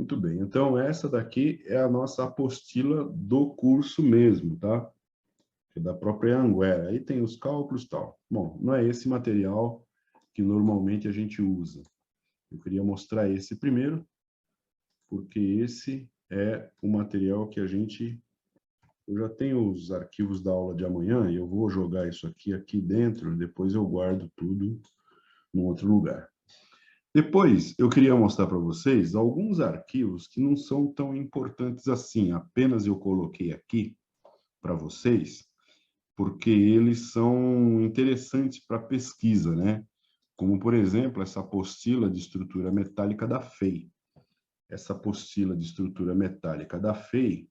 Muito bem. Então, essa daqui é a nossa apostila do curso mesmo, tá? É da própria Anguera. Aí tem os cálculos e tal. Bom, não é esse material que normalmente a gente usa. Eu queria mostrar esse primeiro, porque esse é o material que a gente... Eu já tenho os arquivos da aula de amanhã e eu vou jogar isso aqui dentro, depois eu guardo tudo em outro lugar. Depois, eu queria mostrar para vocês alguns arquivos que não são tão importantes assim, apenas eu coloquei aqui para vocês, porque eles são interessantes para pesquisa, né? Como, por exemplo, essa apostila de estrutura metálica da FEI. Essa apostila de estrutura metálica da FEI,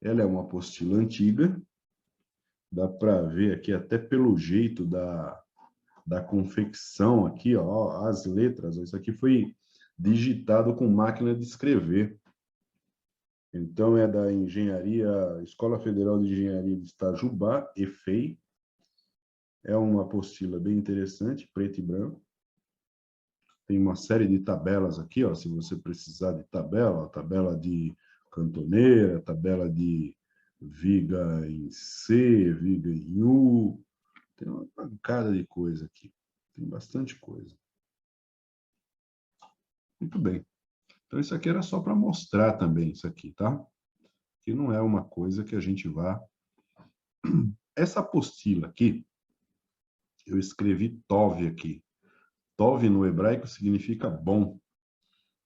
ela é uma apostila antiga, dá para ver aqui até pelo jeito da confecção aqui, ó, as letras. Isso aqui foi digitado com máquina de escrever. Então, é da Engenharia, Escola Federal de Engenharia de Itajubá, EFEI. É uma apostila bem interessante, preto e branco. Tem uma série de tabelas aqui, ó, se você precisar de tabela, ó, tabela de cantoneira, tabela de viga em C, viga em U. Tem uma pancada de coisa aqui. Tem bastante coisa. Muito bem. Então, isso aqui era só para mostrar também, isso aqui, tá? Que não é uma coisa que a gente vá... Essa apostila aqui, eu escrevi Tov aqui. Tov no hebraico significa bom.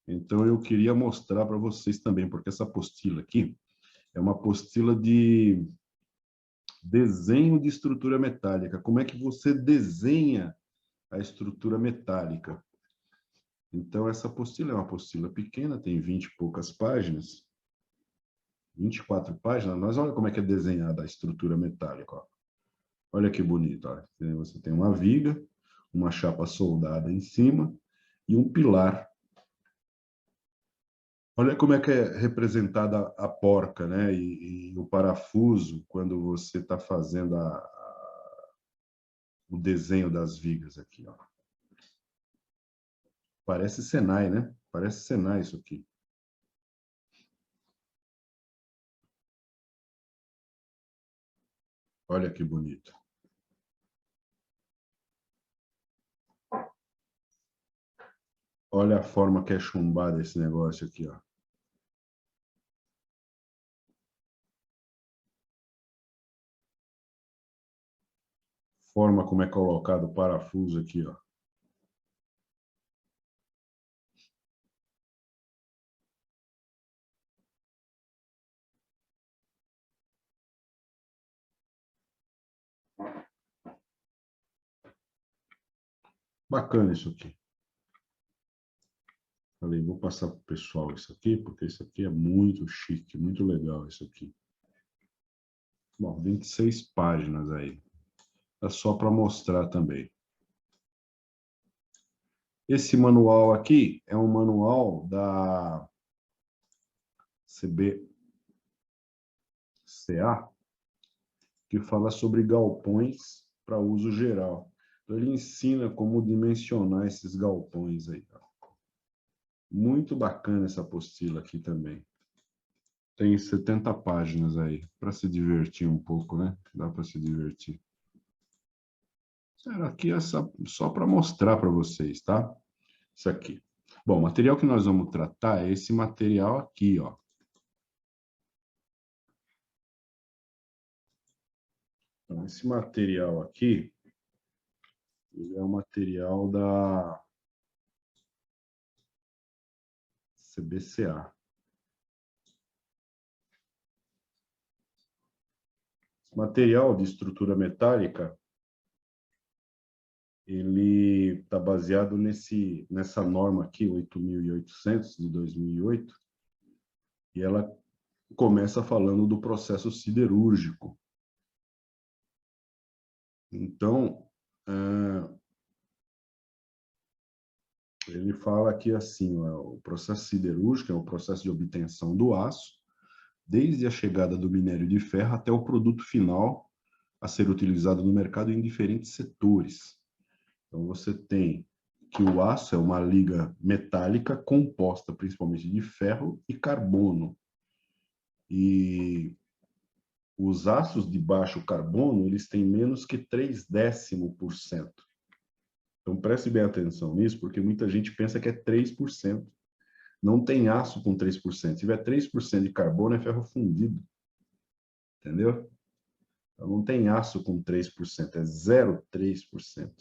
Então, eu queria mostrar para vocês também, porque essa apostila aqui é uma apostila de desenho de estrutura metálica. Como é que você desenha a estrutura metálica? Então, essa apostila é uma apostila pequena, tem 20 e poucas páginas. 24 páginas, mas olha como é que é desenhada a estrutura metálica. Ó. Olha que bonito. Ó. Você tem uma viga, uma chapa soldada em cima e um pilar. Olha como é que é representada a porca, né? E o parafuso quando você está fazendo o desenho das vigas aqui. Ó. Parece Senai, né? Parece Senai isso aqui. Olha que bonito. Olha a forma que é chumbada esse negócio aqui, ó. Forma como é colocado o parafuso aqui, ó. Bacana isso aqui. Falei, vou passar para o pessoal isso aqui, porque isso aqui é muito chique, muito legal isso aqui. Bom, 26 páginas aí. É só para mostrar também. Esse manual aqui é um manual da CBCA, que fala sobre galpões para uso geral. Então, ele ensina como dimensionar esses galpões aí. Muito bacana essa apostila aqui também. Tem 70 páginas aí, para se divertir um pouco, né? Dá para se divertir. Aqui é só para mostrar para vocês, tá? Isso aqui. Bom, o material que nós vamos tratar é esse material aqui, ó. Então, esse material aqui, ele é o material da CBCA. Esse material de estrutura metálica, ele está baseado nessa norma aqui, 8.800 de 2008, e ela começa falando do processo siderúrgico. Então, ele fala aqui assim, ó, o processo siderúrgico é o processo de obtenção do aço, desde a chegada do minério de ferro até o produto final a ser utilizado no mercado em diferentes setores. Então, você tem que o aço é uma liga metálica composta principalmente de ferro e carbono. E os aços de baixo carbono, eles têm menos que 0,3%. Então, preste bem atenção nisso, porque muita gente pensa que é 3%. Não tem aço com 3%. Se tiver 3% de carbono, é ferro fundido. Entendeu? Então, não tem aço com 3%, é 0,3%.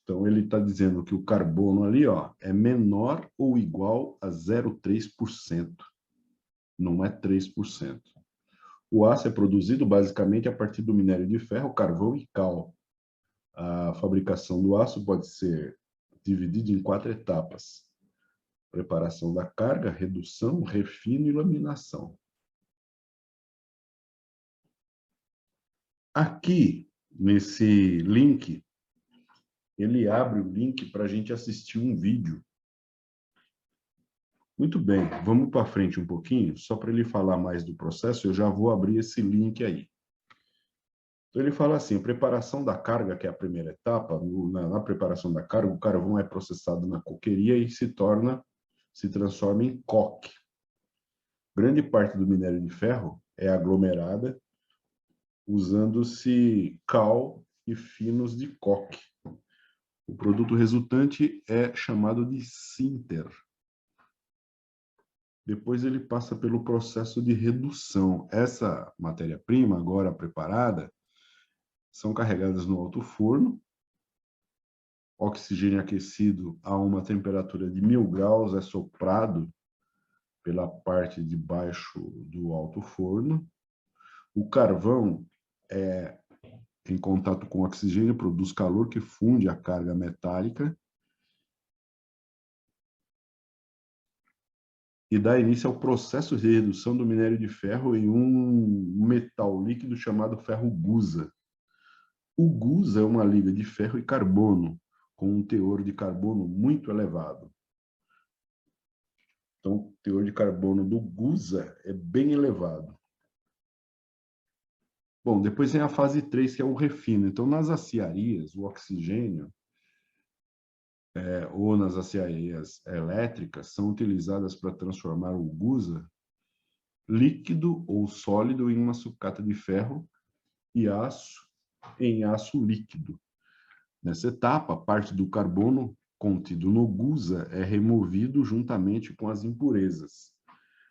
Então, ele está dizendo que o carbono ali, ó, é menor ou igual a 0,3%. Não é 3%. O aço é produzido basicamente a partir do minério de ferro, carvão e cal. A fabricação do aço pode ser dividida em 4 etapas: preparação da carga, redução, refino e laminação. Aqui, nesse link, ele abre o link para a gente assistir um vídeo. Muito bem, vamos para frente um pouquinho, só para ele falar mais do processo, eu já vou abrir esse link aí. Então, ele fala assim, a preparação da carga, que é a primeira etapa, na preparação da carga, o carvão é processado na coqueria e se transforma em coque. Grande parte do minério de ferro é aglomerada usando-se cal e finos de coque. O produto resultante é chamado de sinter. Depois ele passa pelo processo de redução. Essa matéria-prima, agora preparada, são carregadas no alto forno, oxigênio aquecido a uma temperatura de 1000 graus é soprado pela parte de baixo do alto forno. O carvão é em contato com o oxigênio, produz calor que funde a carga metálica e dá início ao processo de redução do minério de ferro em um metal líquido chamado ferro gusa. O gusa é uma liga de ferro e carbono, com um teor de carbono muito elevado. Então, o teor de carbono do gusa é bem elevado. Bom, depois vem a fase 3, que é o refino. Então, nas aciarias, o oxigênio, ou nas aciarias elétricas, são utilizadas para transformar o gusa líquido ou sólido em uma sucata de ferro e aço em aço líquido. Nessa etapa, parte do carbono contido no gusa é removido juntamente com as impurezas.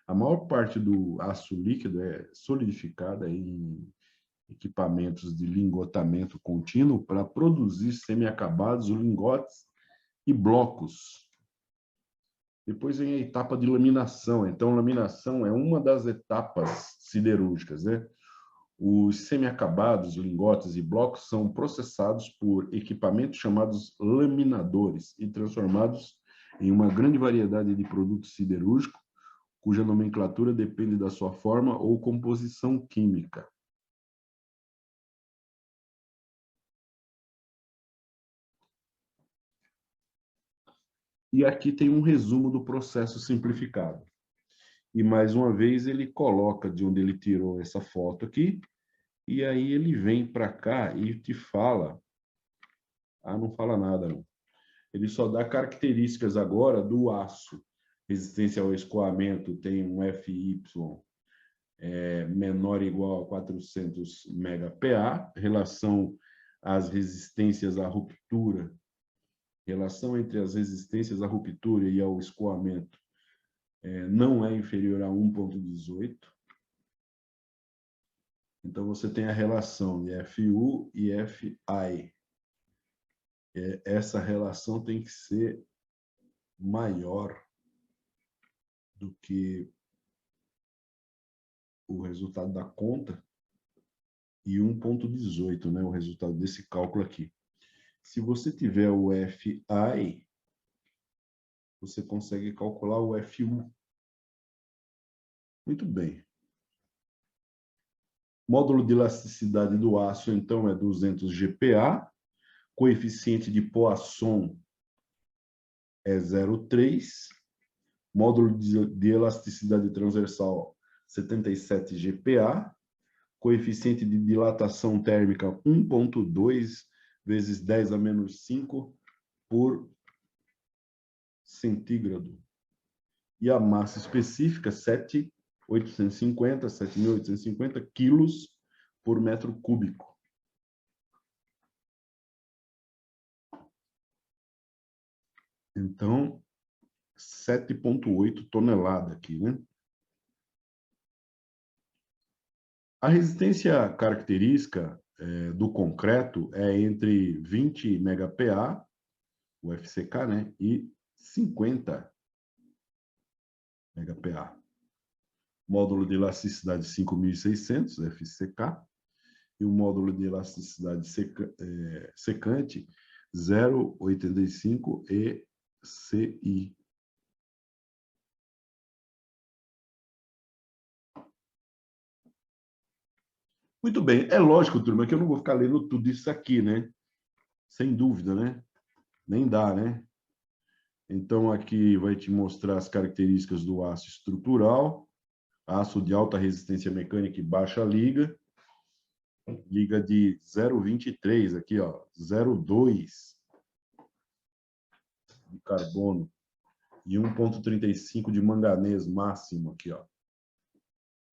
A maior parte do aço líquido é solidificada em equipamentos de lingotamento contínuo para produzir semi-acabados, lingotes e blocos. Depois vem a etapa de laminação. Então, laminação é uma das etapas siderúrgicas, né? Os semi-acabados, lingotes e blocos são processados por equipamentos chamados laminadores e transformados em uma grande variedade de produtos siderúrgicos, cuja nomenclatura depende da sua forma ou composição química. E aqui tem um resumo do processo simplificado. E, mais uma vez, ele coloca de onde ele tirou essa foto aqui, e aí ele vem para cá e te fala... Ah, não fala nada, não. Ele só dá características agora do aço. Resistência ao escoamento tem um FY menor ou igual a 400 MPa, relação às resistências à ruptura, relação entre as resistências à ruptura e ao escoamento não é inferior a 1,18. Então, você tem a relação de FU e FI. Essa relação tem que ser maior do que o resultado da conta e 1,18, né? O resultado desse cálculo aqui. Se você tiver o FI, você consegue calcular o FU. Muito bem. Módulo de elasticidade do aço, então, é 200 GPa. Coeficiente de Poisson é 0,3. Módulo de elasticidade transversal, 77 GPa. Coeficiente de dilatação térmica, 1,2 vezes 10 a menos 5 por centígrado. E a massa específica, 7.850 quilos por metro cúbico. Então, 7,8 toneladas aqui, né? A resistência característica do concreto é entre 20 MPa, o FCK, né? E 50 MPa. Módulo de elasticidade 5.600, FCK. E o módulo de elasticidade secante 0,85 ECI. Muito bem, é lógico, turma, que eu não vou ficar lendo tudo isso aqui, né? Sem dúvida, né? Nem dá, né? Então, aqui vai te mostrar as características do aço estrutural, aço de alta resistência mecânica e baixa liga, liga de 0,23 aqui, ó, 0,2 de carbono e 1,35 de manganês máximo aqui, ó.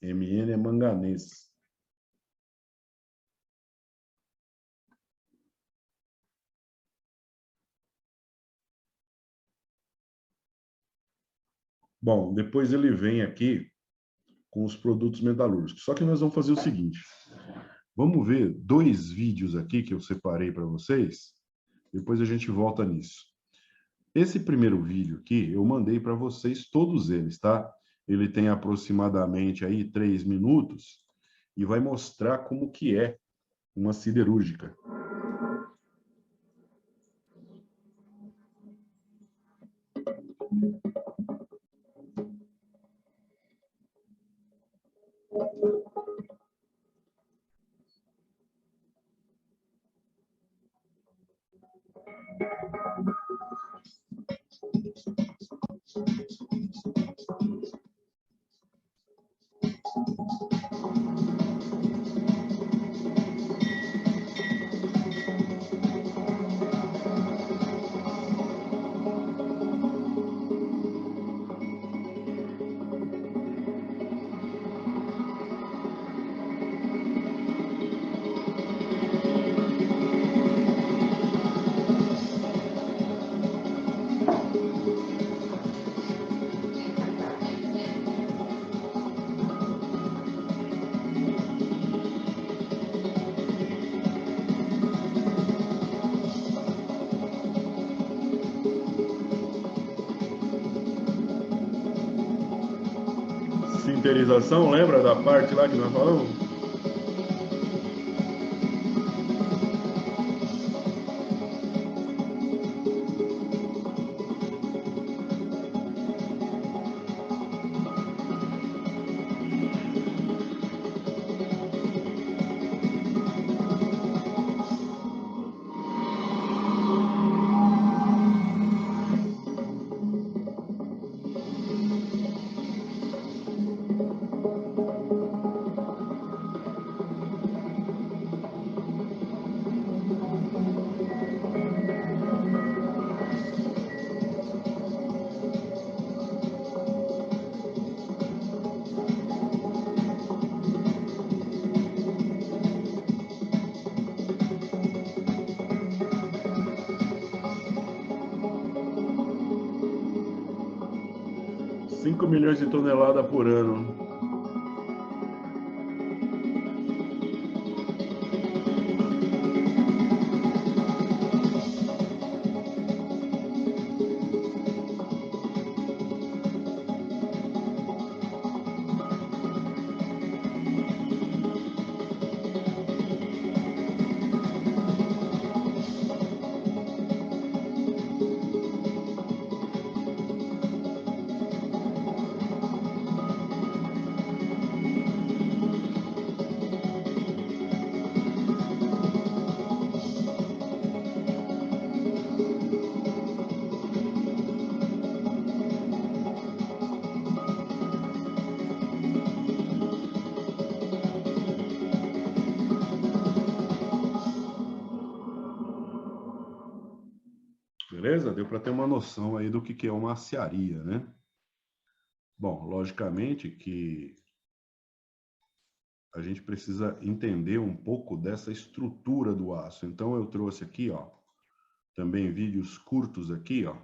Mn é manganês. Bom, depois ele vem aqui com os produtos metalúrgicos. Só que nós vamos fazer o seguinte. Vamos ver 2 vídeos aqui que eu separei para vocês. Depois a gente volta nisso. Esse primeiro vídeo aqui, eu mandei para vocês todos eles, tá? Ele tem aproximadamente aí 3 minutos e vai mostrar como que é uma siderúrgica. Sinterização, lembra da parte lá que nós falamos? $5 milhões de toneladas por ano. Beleza? Deu para ter uma noção aí do que é uma aciaria, né? Bom, logicamente que a gente precisa entender um pouco dessa estrutura do aço. Então, eu trouxe aqui, ó, também vídeos curtos aqui, ó,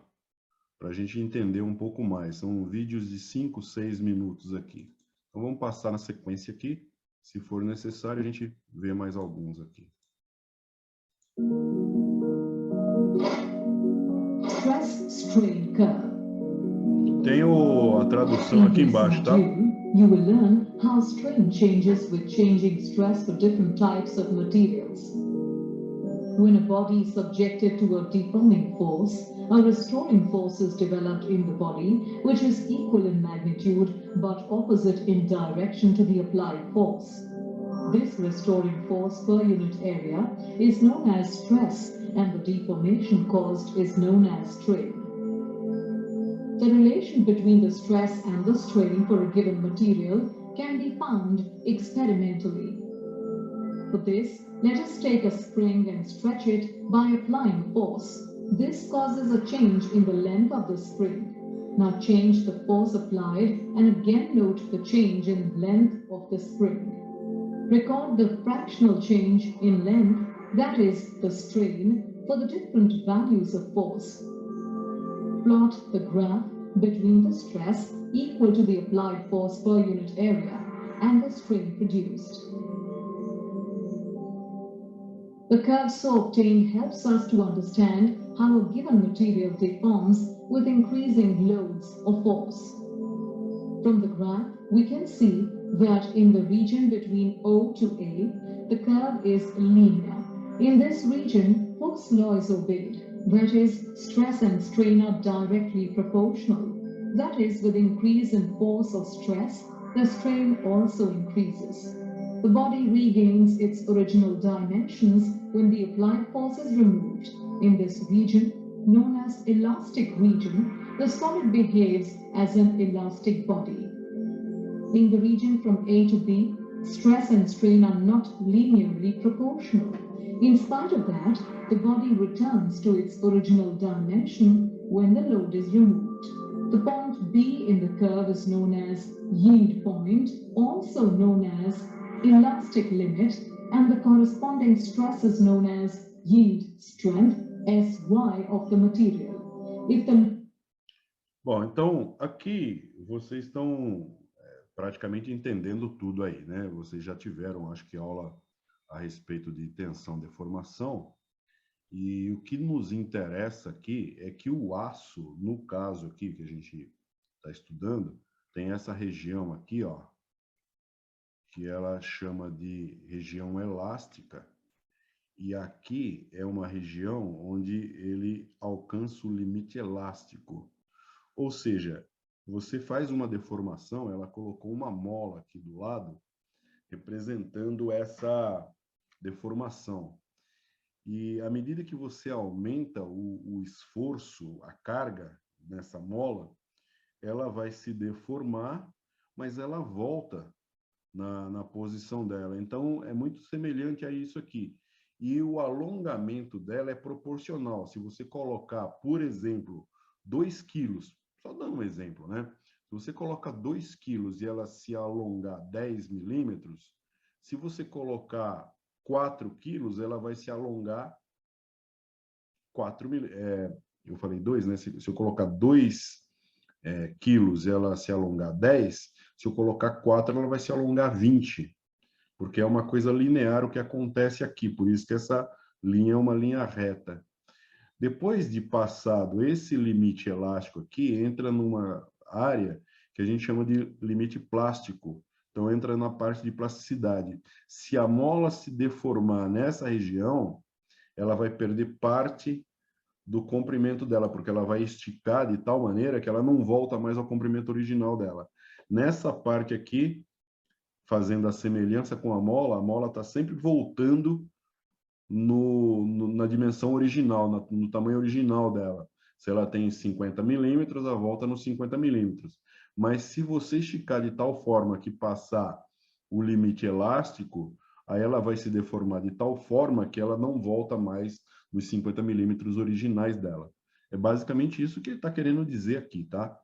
para a gente entender um pouco mais. São vídeos de 5, 6 minutos aqui. Então, vamos passar na sequência aqui. Se for necessário, a gente vê mais alguns aqui. Stress strain curve. Tenho a tradução aqui embaixo, tá? You will learn how strain changes with changing stress for different types of materials. When a body is subjected to a deforming force, a restoring force is developed in the body, which is equal in magnitude but opposite in direction to the applied force. This restoring force per unit area is known as stress, and the deformation caused is known as strain. The relation between the stress and the strain for a given material can be found experimentally. For this, let us take a spring and stretch it by applying force. This causes a change in the length of the spring. Now change the force applied and again note the change in length of the spring. Record the fractional change in length, that is, the strain, for the different values of force. Plot the graph between the stress equal to the applied force per unit area and the strain produced. The curve so obtained helps us to understand how a given material deforms with increasing loads or force. From the graph, we can see that in the region between O to A, the curve is linear. In this region, Hooke's law is obeyed. That is, stress and strain are directly proportional. That is, with increase in force or stress, the strain also increases. The body regains its original dimensions when the applied force is removed. In this region, known as elastic region, the solid behaves as an elastic body. In the region from A to B, stress and strain are not linearly proportional. In spite of that, the body returns to its original dimension when the load is removed. The point B in the curve is known as yield point, also known as elastic limit, and the corresponding stress is known as yield strength, SY, of the material. If the... Bom, então aqui vocês estão praticamente entendendo tudo aí, né? Vocês já tiveram, acho que, aula a respeito de tensão, deformação, e o que nos interessa aqui é que o aço, no caso aqui que a gente está estudando, tem essa região aqui, ó, que ela chama de região elástica, e aqui é uma região onde ele alcança o limite elástico. Ou seja, você faz uma deformação, ela colocou uma mola aqui do lado, representando essa deformação. E à medida que você aumenta o esforço, a carga nessa mola, ela vai se deformar, mas ela volta na posição dela. Então, é muito semelhante a isso aqui. E o alongamento dela é proporcional. Se você colocar, por exemplo, 2 quilos, só dando um exemplo, né? Se você coloca 2 quilos e ela se alongar 10 milímetros, se você colocar 4 quilos, ela vai se alongar 4 milímetros. Eu falei 2, né? Se eu colocar 2 quilos e ela se alongar 10, se eu colocar 4, ela vai se alongar 20, porque é uma coisa linear o que acontece aqui, por isso que essa linha é uma linha reta. Depois de passado esse limite elástico aqui, entra numa área que a gente chama de limite plástico. Então, entra na parte de plasticidade. Se a mola se deformar nessa região, ela vai perder parte do comprimento dela, porque ela vai esticar de tal maneira que ela não volta mais ao comprimento original dela. Nessa parte aqui, fazendo a semelhança com a mola está sempre voltando na dimensão original, no tamanho original dela. Se ela tem 50 milímetros, ela volta nos 50 milímetros. Mas se você esticar de tal forma que passar o limite elástico, aí ela vai se deformar de tal forma que ela não volta mais nos 50 milímetros originais dela. É basicamente isso que ele está querendo dizer aqui, tá?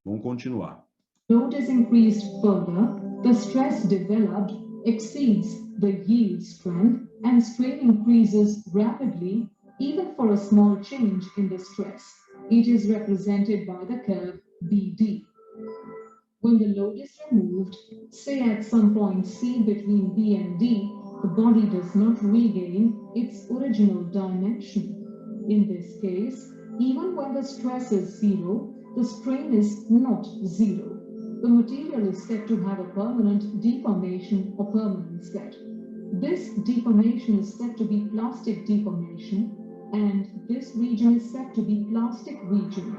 Vamos continuar. Load is increased further, the stress developed exceeds the yield strength and strain increases rapidly even for a small change in the stress. It is represented by the curve BD. When the load is removed, say at some point C between B and D, the body does not regain its original dimension. In this case, even when the stress is zero, the strain is not zero. The material is said to have a permanent deformation or permanent set. This deformation is said to be plastic deformation, and this region is said to be plastic region.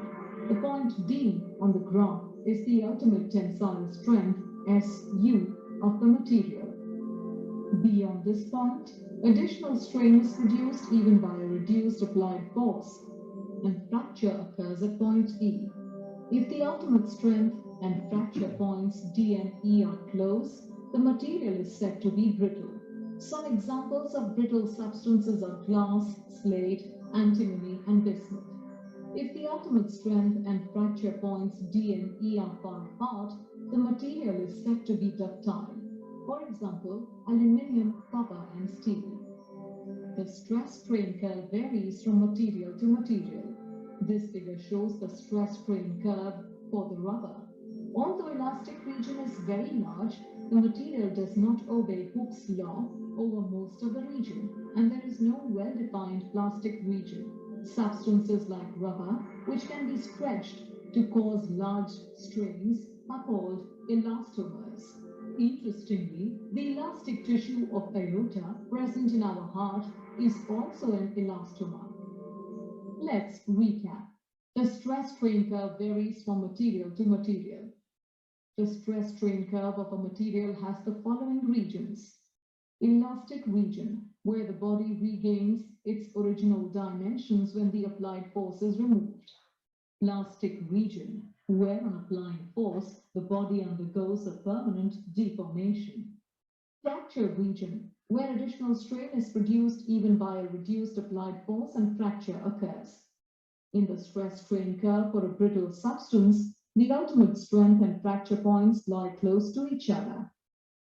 The point D on the graph is the ultimate tensile strength, SU, of the material. Beyond this point, additional strain is produced even by a reduced applied force, and fracture occurs at point E. If the ultimate strength and fracture points D and E are close, the material is said to be brittle. Some examples of brittle substances are glass, slate, antimony, and bismuth. If the ultimate strength and fracture points D and E are far apart, the material is said to be ductile. For example, aluminium, copper, and steel. The stress-strain curve varies from material to material. This figure shows the stress-strain curve for the rubber. Although elastic region is very large, the material does not obey Hooke's law over most of the region, and there is no well-defined plastic region. Substances like rubber, which can be stretched to cause large strains, are called elastomers. Interestingly, the elastic tissue of aorta present in our heart is also an elastomer. Let's recap. The stress-strain curve varies from material to material. The stress-strain curve of a material has the following regions. Elastic region, where the body regains its original dimensions when the applied force is removed. Plastic region, where on applying force, the body undergoes a permanent deformation. Fracture region, where additional strain is produced even by a reduced applied force and fracture occurs. In the stress-strain curve for a brittle substance, the ultimate strength and fracture points lie close to each other.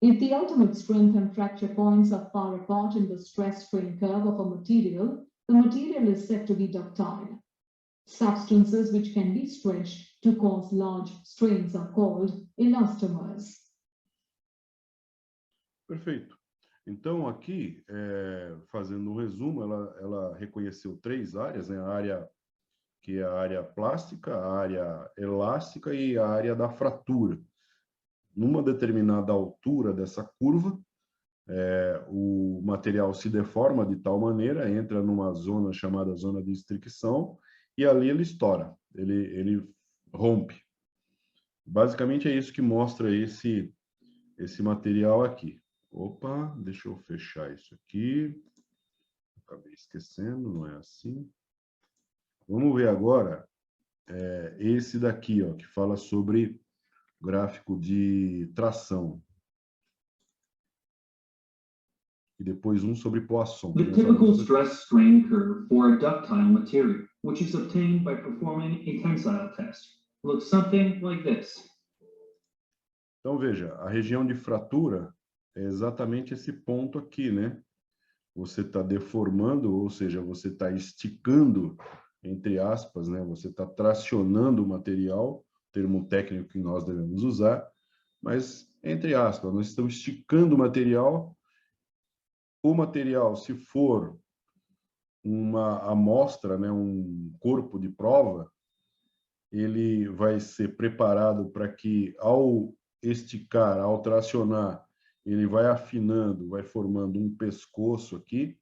If the ultimate strength and fracture points are far apart in the stress-strain curve of a material, the material is said to be ductile. Substances which can be stretched to cause large strains are called elastomers. Perfeito. Então, aqui, fazendo um resumo, ela reconheceu 3 áreas, né? A área que é a área plástica, a área elástica e a área da fratura. Numa determinada altura dessa curva, o material se deforma de tal maneira, entra numa zona chamada zona de estricção, e ali ele estoura, ele rompe. Basicamente é isso que mostra esse material aqui. Opa, deixa eu fechar isso aqui. Acabei esquecendo, não é assim. Vamos ver agora esse daqui, ó, que fala sobre gráfico de tração. E depois um sobre Poisson. The typical stress-strain curve for a ductile material, which is obtained by performing a tensile test, looks something like this. Então, veja, a região de fratura é exatamente esse ponto aqui, né? Você está deformando, ou seja, você está esticando, entre aspas, né? Você está tracionando o material, termo técnico que nós devemos usar, mas, entre aspas, nós estamos esticando o material. O material, se for uma amostra, né, um corpo de prova, ele vai ser preparado para que, ao esticar, ao tracionar, ele vai afinando, vai formando um pescoço aqui.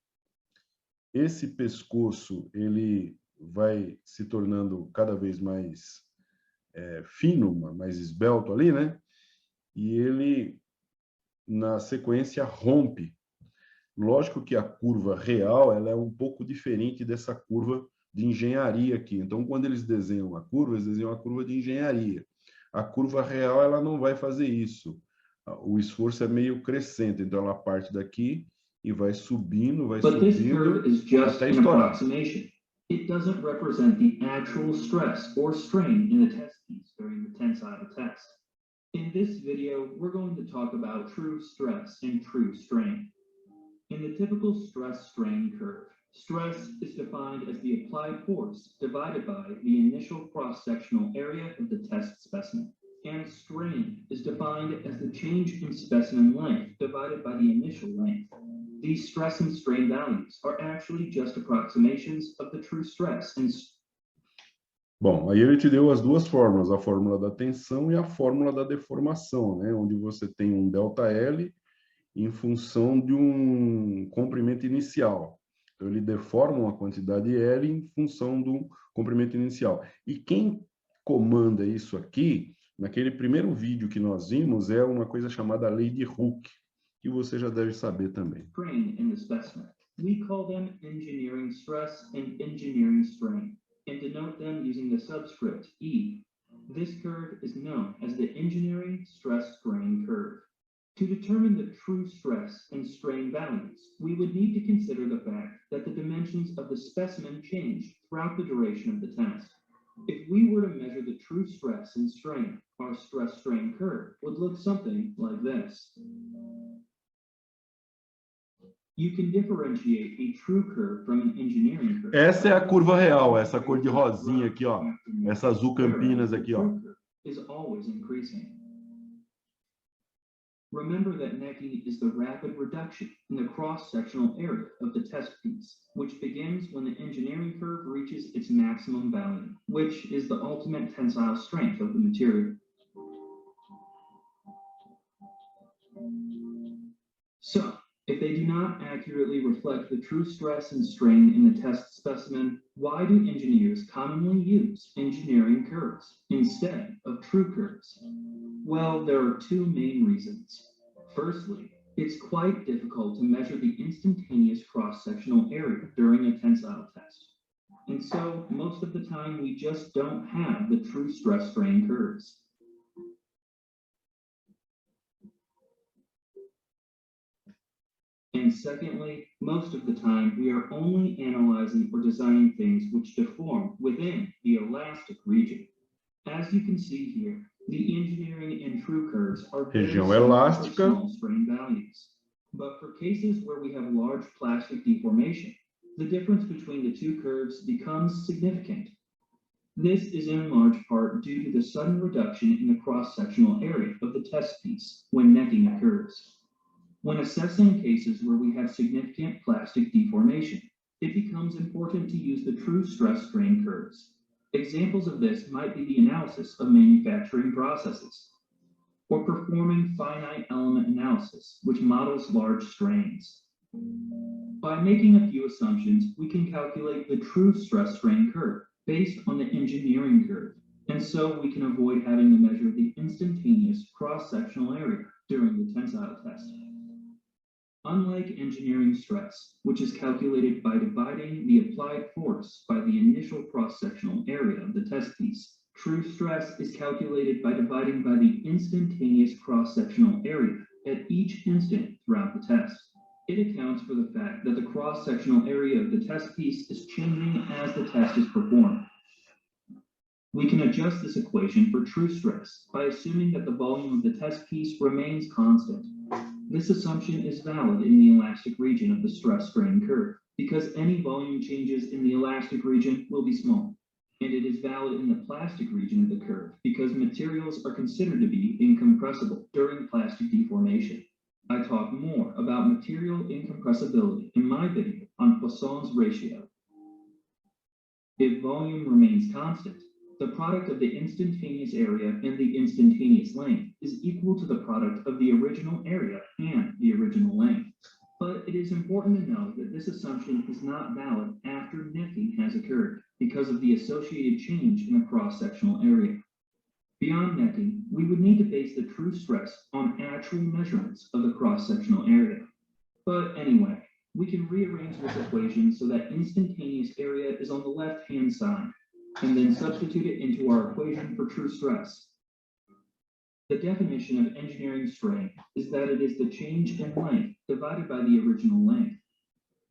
Esse pescoço, ele vai se tornando cada vez mais fino, mais esbelto ali, né? E ele, na sequência, rompe. Lógico que a curva real ela é um pouco diferente dessa curva de engenharia aqui. Então, quando eles desenham a curva, eles desenham a curva de engenharia. A curva real ela não vai fazer isso. O esforço é meio crescente, então ela parte daqui e vai subindo até estourar. It doesn't represent the actual stress or strain in the test piece during the tensile test. In this video, we're going to talk about true stress and true strain. In the typical stress-strain curve, stress is defined as the applied force divided by the initial cross-sectional area of the test specimen, and strain is defined as the change in specimen length divided by the initial length. These stress and strain values are actually just approximations of the true stress and Bom, aí ele te deu as duas fórmulas, a fórmula da tensão e a fórmula da deformação, né? Onde você tem um ΔL em função de um comprimento inicial. Então, ele deforma uma quantidade L em função do comprimento inicial. E quem comanda isso aqui, naquele primeiro vídeo que nós vimos, é uma coisa chamada lei de Hooke, que você já deve saber também. Strain in the specimen. We call them engineering stress and engineering strain, and denote them using the subscript E. This curve is known as the engineering stress-strain curve. To determine the true stress and strain values, we would need to consider the fact that the dimensions of the specimen change throughout the duration of the test. If we were to measure the true stress and strain, our stress-strain curve would look something like this. You can differentiate a true curve from an engineering curve. Essa é a curva real, essa cor de rosinha aqui, ó. Essa azul Campinas aqui, ó. Is always increasing. Remember that necking is the rapid reduction in the cross-sectional area of the test piece, which begins when the engineering curve reaches its maximum value, which is the ultimate tensile strength of the material. So, if they do not accurately reflect the true stress and strain in the test specimen, why do engineers commonly use engineering curves instead of true curves? Well, there are two main reasons. Firstly, it's quite difficult to measure the instantaneous cross-sectional area during a tensile test. And so, most of the time, we just don't have the true stress-strain curves. And secondly, most of the time, we are only analyzing or designing things which deform within the elastic region. As you can see here, the engineering and true curves are very similar for small strain values. But for cases where we have large plastic deformation, the difference between the two curves becomes significant. This is in large part due to the sudden reduction in the cross-sectional area of the test piece when necking occurs. When assessing cases where we have significant plastic deformation, it becomes important to use the true stress-strain curves. Examples of this might be the analysis of manufacturing processes, or performing finite element analysis, which models large strains. By making a few assumptions, we can calculate the true stress-strain curve based on the engineering curve, and so we can avoid having to measure the instantaneous cross-sectional area during the tensile test. Unlike engineering stress, which is calculated by dividing the applied force by the initial cross-sectional area of the test piece, true stress is calculated by dividing by the instantaneous cross-sectional area at each instant throughout the test. It accounts for the fact that the cross-sectional area of the test piece is changing as the test is performed. We can adjust this equation for true stress by assuming that the volume of the test piece remains constant. This assumption is valid in the elastic region of the stress-strain curve, because any volume changes in the elastic region will be small. And it is valid in the plastic region of the curve, because materials are considered to be incompressible during plastic deformation. I talk more about material incompressibility in my video on Poisson's ratio. If volume remains constant, the product of the instantaneous area and the instantaneous length is equal to the product of the original area and the original length. But it is important to note that this assumption is not valid after necking has occurred because of the associated change in the cross-sectional area. Beyond necking, we would need to base the true stress on actual measurements of the cross-sectional area. But anyway, we can rearrange this equation so that instantaneous area is on the left-hand side, and then substitute it into our equation for true stress. The definition of engineering strain is that it is the change in length divided by the original length.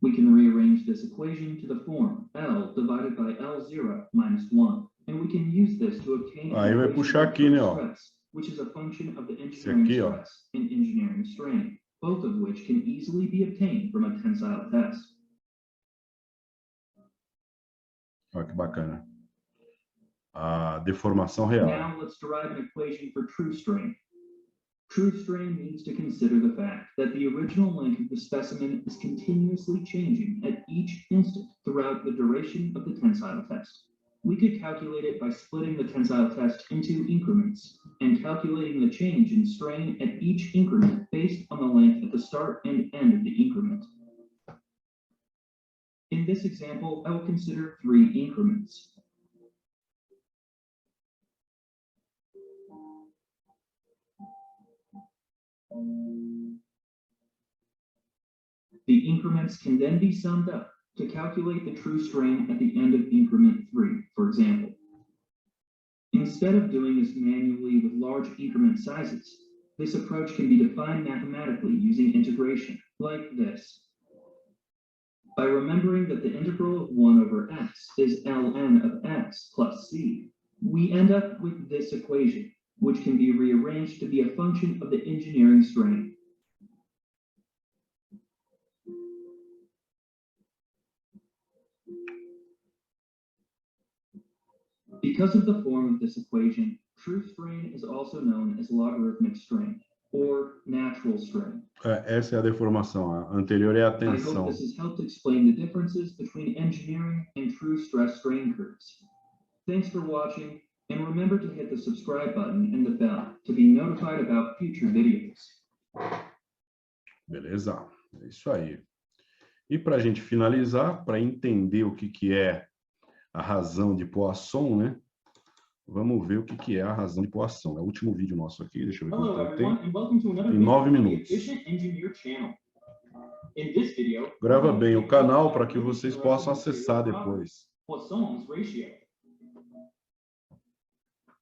We can rearrange this equation to the form L divided by L0 minus 1, and we can use this to obtain Aí vai puxar aqui, né, ó. stress, which is a function of the Esse engineering aqui, ó. stress and engineering strain, both of which can easily be obtained from a tensile test. Olha que bacana. A deformação real. Now let's derive an equation for true strain. True strain needs to consider the fact that the original length of the specimen is continuously changing at each instant throughout the duration of the tensile test. We could calculate it by splitting the tensile test into increments and calculating the change in strain at each increment based on the length at the start and end of the increment. In this example, I will consider 3 increments. The increments can then be summed up to calculate the true strain at the end of increment 3, for example. Instead of doing this manually with large increment sizes, this approach can be defined mathematically using integration, like this. By remembering that the integral of 1 over x is ln of x plus c, we end up with this equation, which can be rearranged to be a function of the engineering strain. Because of the form of this equation, true strain is also known as logarithmic strain, or natural strain. Essa é a deformação. A anterior é a I tensão. hope this has helped explain the differences between engineering and true stress strain curves. Thanks for watching, and remember to hit the subscribe button and the bell to be notified about future videos. Beleza? É isso aí. E para a gente finalizar, para entender o que é a razão de Poisson, né? Vamos ver o que é a razão de Poisson. É o último vídeo nosso aqui, deixa eu ver Hello quanto tempo everyone, tem. and welcome to another Em video 9 on the minutos. Efficient Engineer channel. In this video, Grava we're bem going o to canal take a para que look at vocês the possam material acessar property, depois. Poisson's ratio.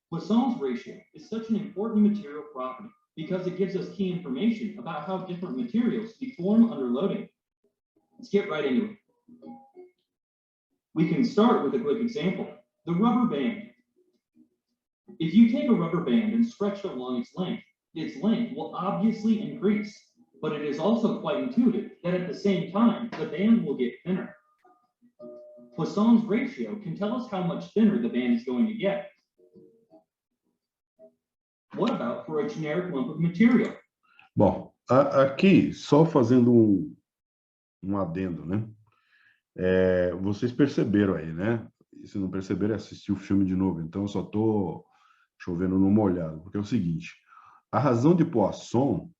Poisson's ratio is such an important material property because it gives us key information about how different materials deform under loading. Let's get right into it. We can start with a quick example, the rubber band. If you take a rubber band and stretch it along its length will obviously increase, but it is also quite intuitive that at the same time, the band will get thinner. Poisson's ratio can tell us how much thinner the band is going to get. What about for a generic lump of material? Bom, aqui, só fazendo um adendo, né? Vocês perceberam aí, né? E se não perceberam, assistir o filme de novo. Então, eu só estou chovendo no molhado. Porque é o seguinte, a razão de Poisson,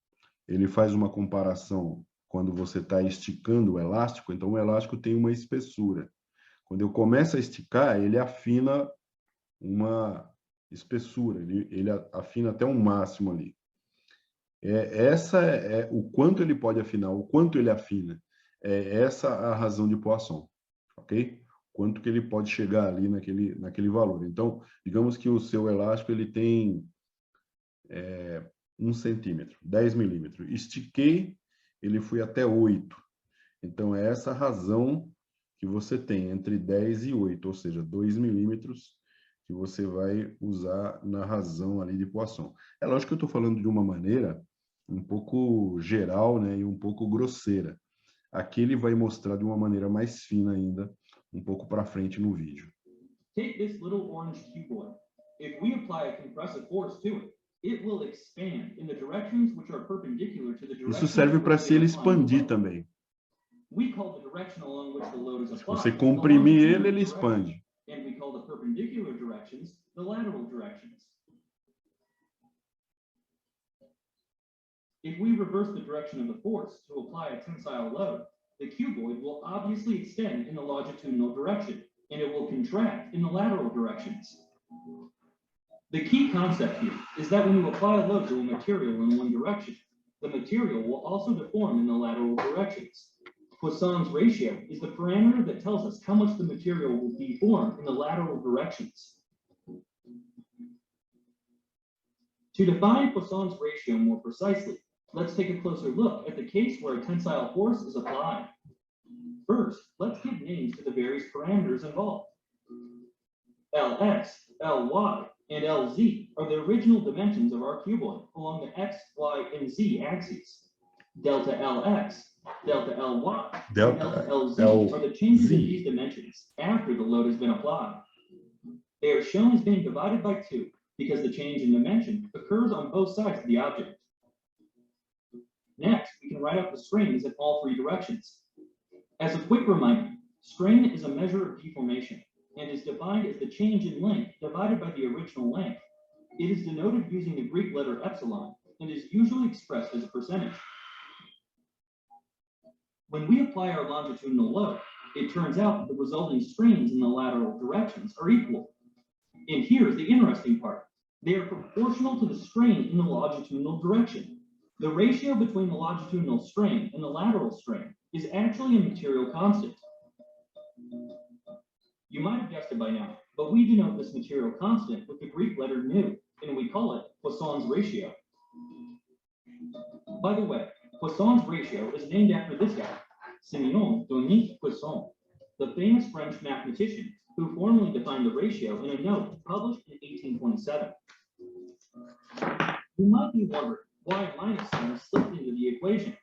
ele faz uma comparação quando você está esticando o elástico. Então, o elástico tem uma espessura. Quando eu começo a esticar, ele afina uma espessura. Ele afina até um máximo ali. Essa é o quanto ele pode afinar, o quanto ele afina. Essa a razão de Poisson, ok? Quanto que ele pode chegar ali naquele valor. Então, digamos que o seu elástico ele tem 1 centímetro, 10 milímetros. Estiquei, ele foi até 8. Então, é essa a razão que você tem entre 10 e 8, ou seja, 2 milímetros que você vai usar na razão ali de Poisson. É lógico que eu estou falando de uma maneira um pouco geral, né, e um pouco grosseira. Aqui ele vai mostrar de uma maneira mais fina ainda, um pouco para frente no vídeo. Take this little orange cuboid. If we apply a compressive force to it, it will expand in the directions which are perpendicular to the direction. Isso serve para se ele expandir também. We call the direction along which the load is applied. Se você comprimir ele expande. And we call the perpendicular directions the lateral directions. If we reverse the direction of the force to apply a tensile load, the cuboid will obviously extend in the longitudinal direction, and it will contract in the lateral directions. The key concept here is that when you apply a load to a material in one direction, the material will also deform in the lateral directions. Poisson's ratio is the parameter that tells us how much the material will deform in the lateral directions. To define Poisson's ratio more precisely, let's take a closer look at the case where a tensile force is applied. First, let's give names to the various parameters involved. Lx, Ly, and Lz are the original dimensions of our cuboid along the x, y, and z axes. Delta Lx, delta Ly, and delta Lz are the changes in these dimensions after the load has been applied. They are shown as being divided by 2 because the change in dimension occurs on both sides of the object. Next, we can write out the strains in all 3 directions. As a quick reminder, strain is a measure of deformation and is defined as the change in length divided by the original length. It is denoted using the Greek letter epsilon and is usually expressed as a percentage. When we apply our longitudinal load, it turns out that the resulting strains in the lateral directions are equal. And here's the interesting part. They are proportional to the strain in the longitudinal direction. The ratio between the longitudinal strain and the lateral strain is actually a material constant. You might have guessed it by now, but we denote this material constant with the Greek letter nu, and we call it Poisson's ratio. By the way, Poisson's ratio is named after this guy, Simeon Denis Poisson, the famous French mathematician who formally defined the ratio in a note published in 1827. You might be wondering why a minus sign is slipped into the equation.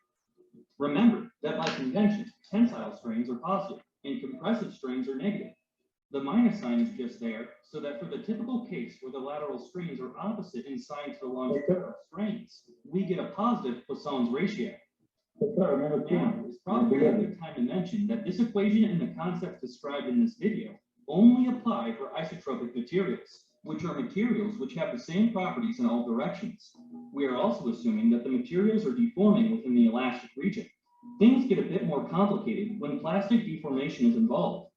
Remember that by convention, tensile strains are positive and compressive strains are negative. The minus sign is just there so that for the typical case where the lateral strains are opposite in sign to the longitudinal strains, we get a positive Poisson's ratio. Now, it's probably a good time to mention that this equation and the concepts described in this video only apply for isotropic materials, which are materials which have the same properties in all directions. We are also assuming that the materials are deforming within the elastic region. Things get a bit more complicated when plastic deformation is involved.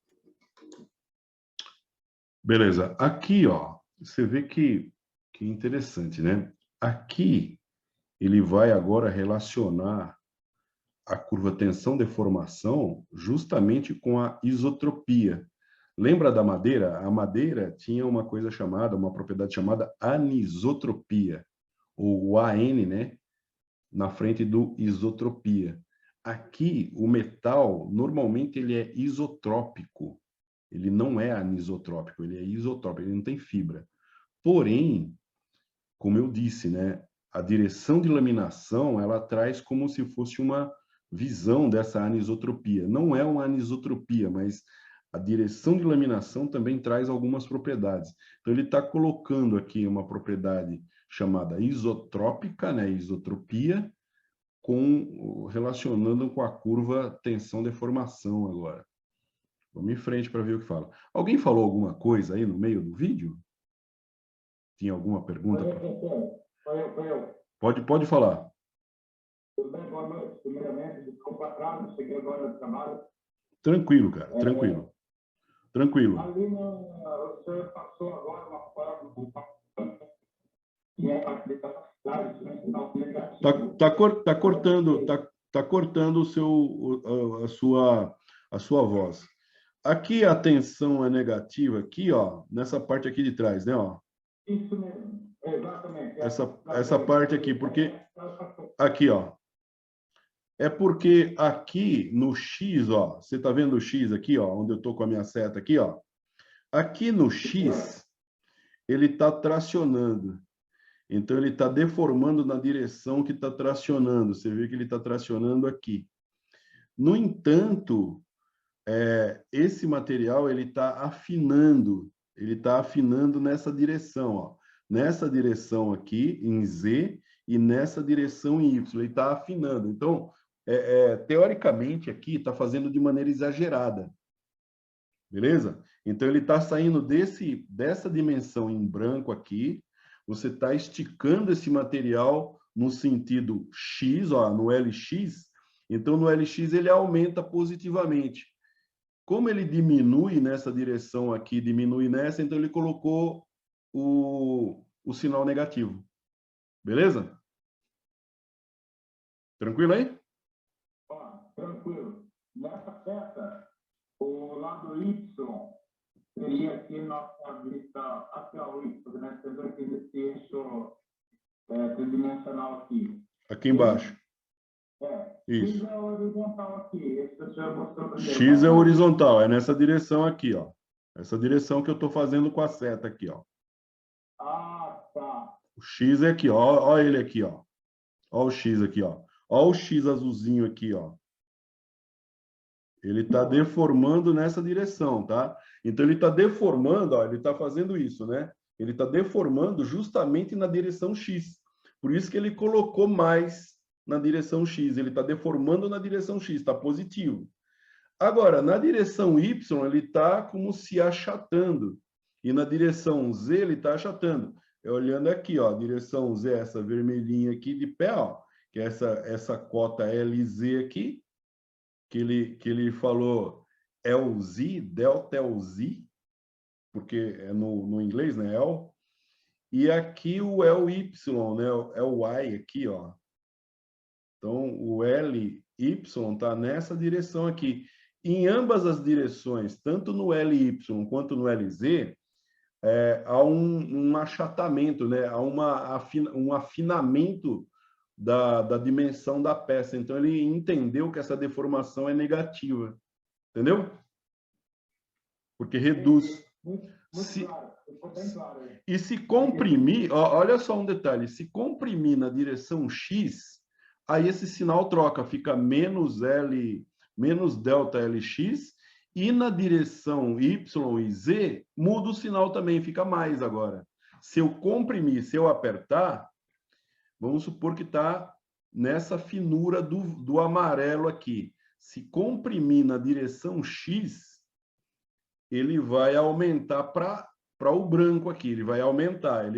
Beleza. Aqui, ó, você vê que interessante, né? Aqui, ele vai agora relacionar a curva tensão-deformação justamente com a isotropia. Lembra da madeira? A madeira tinha uma coisa chamada, uma propriedade chamada anisotropia, ou AN, né? Na frente do isotropia. Aqui, o metal, normalmente, ele é isotrópico. Ele não é anisotrópico, ele é isotrópico, ele não tem fibra. Porém, como eu disse, né? A direção de laminação, ela traz como se fosse uma visão dessa anisotropia. Não é uma anisotropia, mas a direção de laminação também traz algumas propriedades. Então, ele está colocando aqui uma propriedade chamada isotrópica, né? Isotropia, relacionando com a curva tensão-deformação agora. Vamos em frente para ver o que fala. Alguém falou alguma coisa aí no meio do vídeo? Tinha alguma pergunta? Foi eu. Pode falar. Tudo bem, boa noite. Primeiramente, desculpa atraso, cheguei agora no trabalho. Tranquilo, cara, tranquilo. Tranquilo. Ali, o senhor passou agora uma forma e é a capacidade, né? Tá cortando a sua voz. Aqui a tensão é negativa, aqui, ó, nessa parte aqui de trás, né, ó. Isso mesmo, exatamente. Essa parte aqui, porque aqui, ó. É porque aqui no X, ó, você tá vendo o X aqui, ó, onde eu tô com a minha seta aqui, ó. Aqui no X, ele tá tracionando. Então, ele tá deformando na direção que tá tracionando. Você vê que ele tá tracionando aqui. No entanto, esse material, ele tá afinando nessa direção, ó. Nessa direção aqui, em Z, e nessa direção em Y. Ele tá afinando. Então, teoricamente, aqui está fazendo de maneira exagerada. Beleza? Então, ele está saindo dessa dimensão em branco aqui, você está esticando esse material no sentido X, ó, no LX, então no LX ele aumenta positivamente. Como ele diminui nessa direção aqui, diminui nessa, então ele colocou o sinal negativo. Beleza? Tranquilo aí? Tranquilo. Nessa seta, o lado Y seria aqui nossa vista até o Y, né? Tendo esse eixo tridimensional aqui. Aqui embaixo. Isso. X é horizontal aqui. Esse que o senhor mostrou primeiro. X é horizontal, é nessa direção aqui, ó. Essa direção que eu estou fazendo com a seta aqui, ó. Ah, tá. O X é aqui, ó. Ó ele aqui, ó. Ó o X aqui, ó. Ó o X azulzinho aqui, ó. Ele está deformando nessa direção, tá? Então, ele está deformando, ó, ele está fazendo isso, né? Ele está deformando justamente na direção X. Por isso que ele colocou mais na direção X. Ele está deformando na direção X, está positivo. Agora, na direção Y, ele está como se achatando. E na direção Z, ele está achatando. Olhando aqui, ó, direção Z, essa vermelhinha aqui de pé, ó, que é essa cota LZ aqui, que ele falou LZ, delta LZ, porque é no inglês, né, L. E aqui o LY, né, é o Y aqui, ó. Então, o LY está nessa direção aqui. Em ambas as direções, tanto no LY quanto no LZ, há um achatamento, né? Há um afinamento da dimensão da peça. Então, ele entendeu que essa deformação é negativa. Entendeu? Porque reduz. Muito claro. Ficou bem claro aí. E se comprimir, ó, olha só um detalhe, se comprimir na direção X, aí esse sinal troca, fica menos L, menos delta LX, e na direção Y e Z, muda o sinal também, fica mais agora. Se eu comprimir, se eu apertar, vamos supor que está nessa finura do amarelo aqui. Se comprimir na direção X, ele vai aumentar para o branco aqui, ele vai aumentar.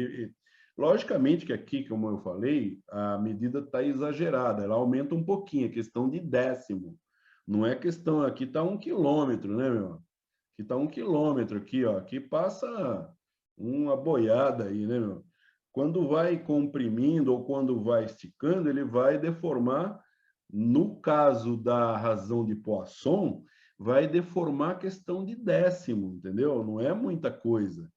Logicamente que aqui, como eu falei, a medida está exagerada, ela aumenta um pouquinho, é questão de décimo. Não é questão, aqui está 1 quilômetro, né, meu? Aqui está 1 quilômetro, aqui, ó, aqui passa uma boiada aí, né, meu? Quando vai comprimindo ou quando vai esticando, ele vai deformar, no caso da razão de Poisson, vai deformar a questão de décimo, entendeu? Não é muita coisa.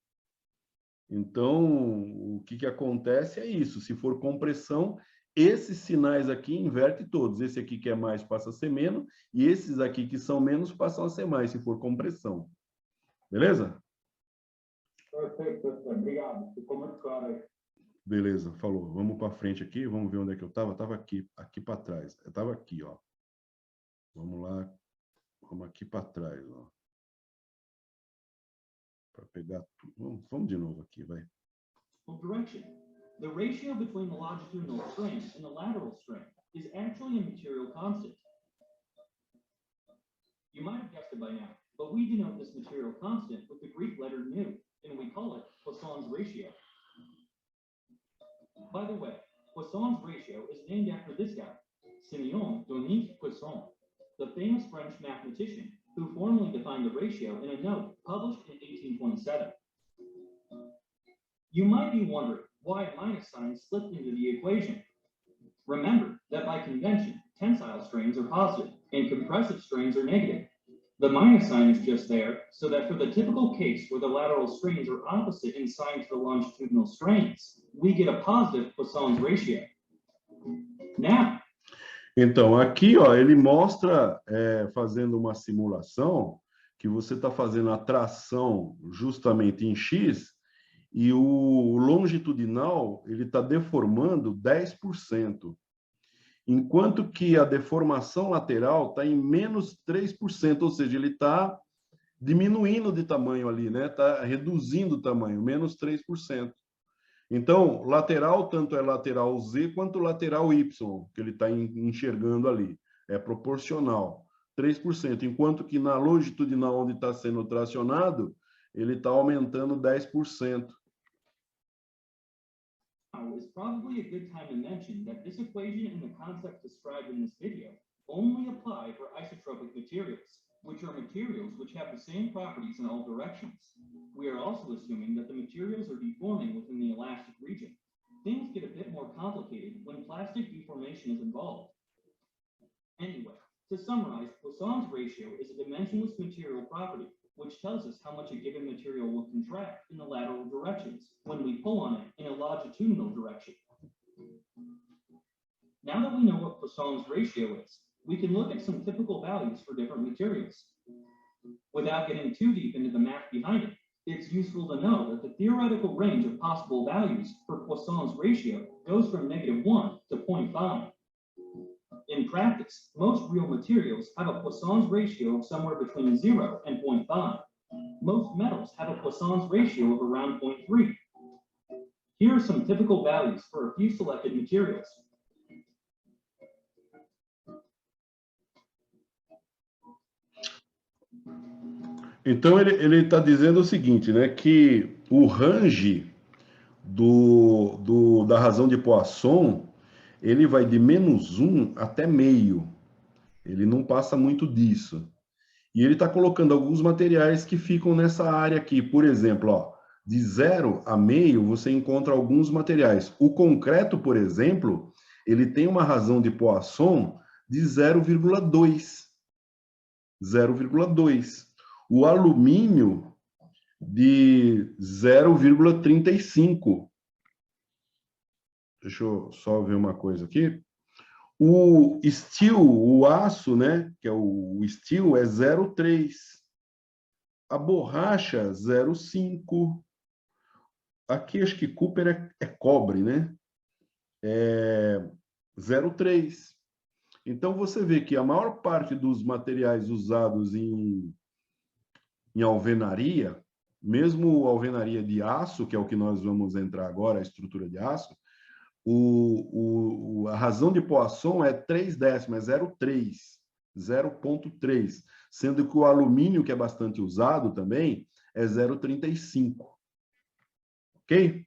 Então, o que acontece é isso. Se for compressão, esses sinais aqui inverte todos. Esse aqui que é mais passa a ser menos, e esses aqui que são menos passam a ser mais, se for compressão. Beleza? Perfeito, professor. Obrigado. Ficou muito claro aí. Beleza, falou. Vamos para frente aqui, vamos ver onde é que eu estava. Estava aqui para trás. Eu estava aqui, ó. Vamos lá. Vamos aqui para trás, ó. Para pegar tudo. Vamos de novo aqui, vai. Direction. The ratio between the longitudinal strain and the lateral strain is actually a material constant. You might have guessed it by now, but we denote this material constant with the Greek letter nu, and we call it Poisson's ratio. By the way, Poisson's ratio is named after this guy, Simeon Dominique Poisson, the famous French mathematician who formally defined the ratio in a note published in 1827. You might be wondering why a minus sign slipped into the equation. Remember that by convention, tensile strains are positive and compressive strains are negative. The minus sign is just there so that for the typical case where the lateral strains are opposite in sign to the longitudinal strains, we get a positive Poisson's ratio. Now, então, aqui, ó, ele mostra, fazendo uma simulação, que você está fazendo a tração justamente em X, e o longitudinal ele está deformando 10%, enquanto que a deformação lateral está em menos 3%, ou seja, ele está diminuindo de tamanho ali, né? Está reduzindo o tamanho, menos 3%. Então, lateral, tanto é lateral Z quanto lateral Y, que ele está enxergando ali. É proporcional, 3%, enquanto que na longitudinal, onde está sendo tracionado, ele está aumentando 10%. now is probably a good time to mention that this equation and the concept described in this video only apply for isotropic materials, which are materials which have the same properties in all directions. We are also assuming that the materials are deforming within the elastic region. Things get a bit more complicated when plastic deformation is involved. Anyway, to summarize, Poisson's ratio is a dimensionless material property, which tells us how much a given material will contract in the lateral directions when we pull on it in a longitudinal direction. Now that we know what Poisson's ratio is, we can look at some typical values for different materials. Without getting too deep into the math behind it, it's useful to know that the theoretical range of possible values for Poisson's ratio goes from -1 to 0.5. In practice, most real materials have a Poisson's ratio of somewhere between 0 and 0.5. Most metals have a Poisson's ratio of around 0.3. Here are some typical values for a few selected materials. Então, ele está dizendo o seguinte, né, que o range da razão de Poisson, ele vai de -1 até meio. Ele não passa muito disso. E ele está colocando alguns materiais que ficam nessa área aqui. Por exemplo, ó, de 0 a meio, você encontra alguns materiais. O concreto, por exemplo, ele tem uma razão de Poisson de 0,2. 0,2. O alumínio de 0,35. Deixa eu só ver uma coisa aqui. O steel, o aço, né, que é o steel, é 0,3. A borracha, 0,5. Aqui acho que Cooper é cobre, né? É 0,3. Então você vê que a maior parte dos materiais usados em alvenaria, mesmo alvenaria de aço, que é o que nós vamos entrar agora, a estrutura de aço, a razão de Poisson é 0,3, é 0,3, 0,3, sendo que o alumínio, que é bastante usado também, é 0,35. Ok?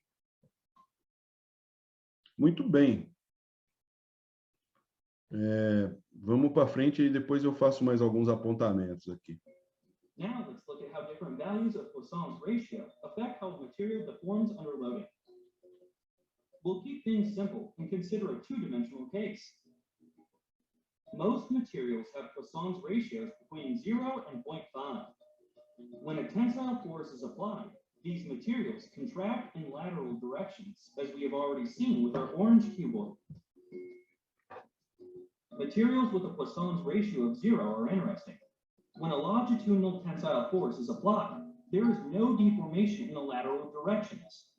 Muito bem. Vamos para frente e depois eu faço mais alguns apontamentos aqui. Now let's look at how different values of Poisson's ratio affect how a material deforms under loading. We'll keep things simple and consider a two-dimensional case. Most materials have Poisson's ratios between 0 and 0.5. When a tensile force is applied, these materials contract in lateral directions, as we have already seen with our orange cuboid. Materials with a Poisson's ratio of 0 are interesting. When a longitudinal tensile force is applied, there is no deformation in the lateral directions.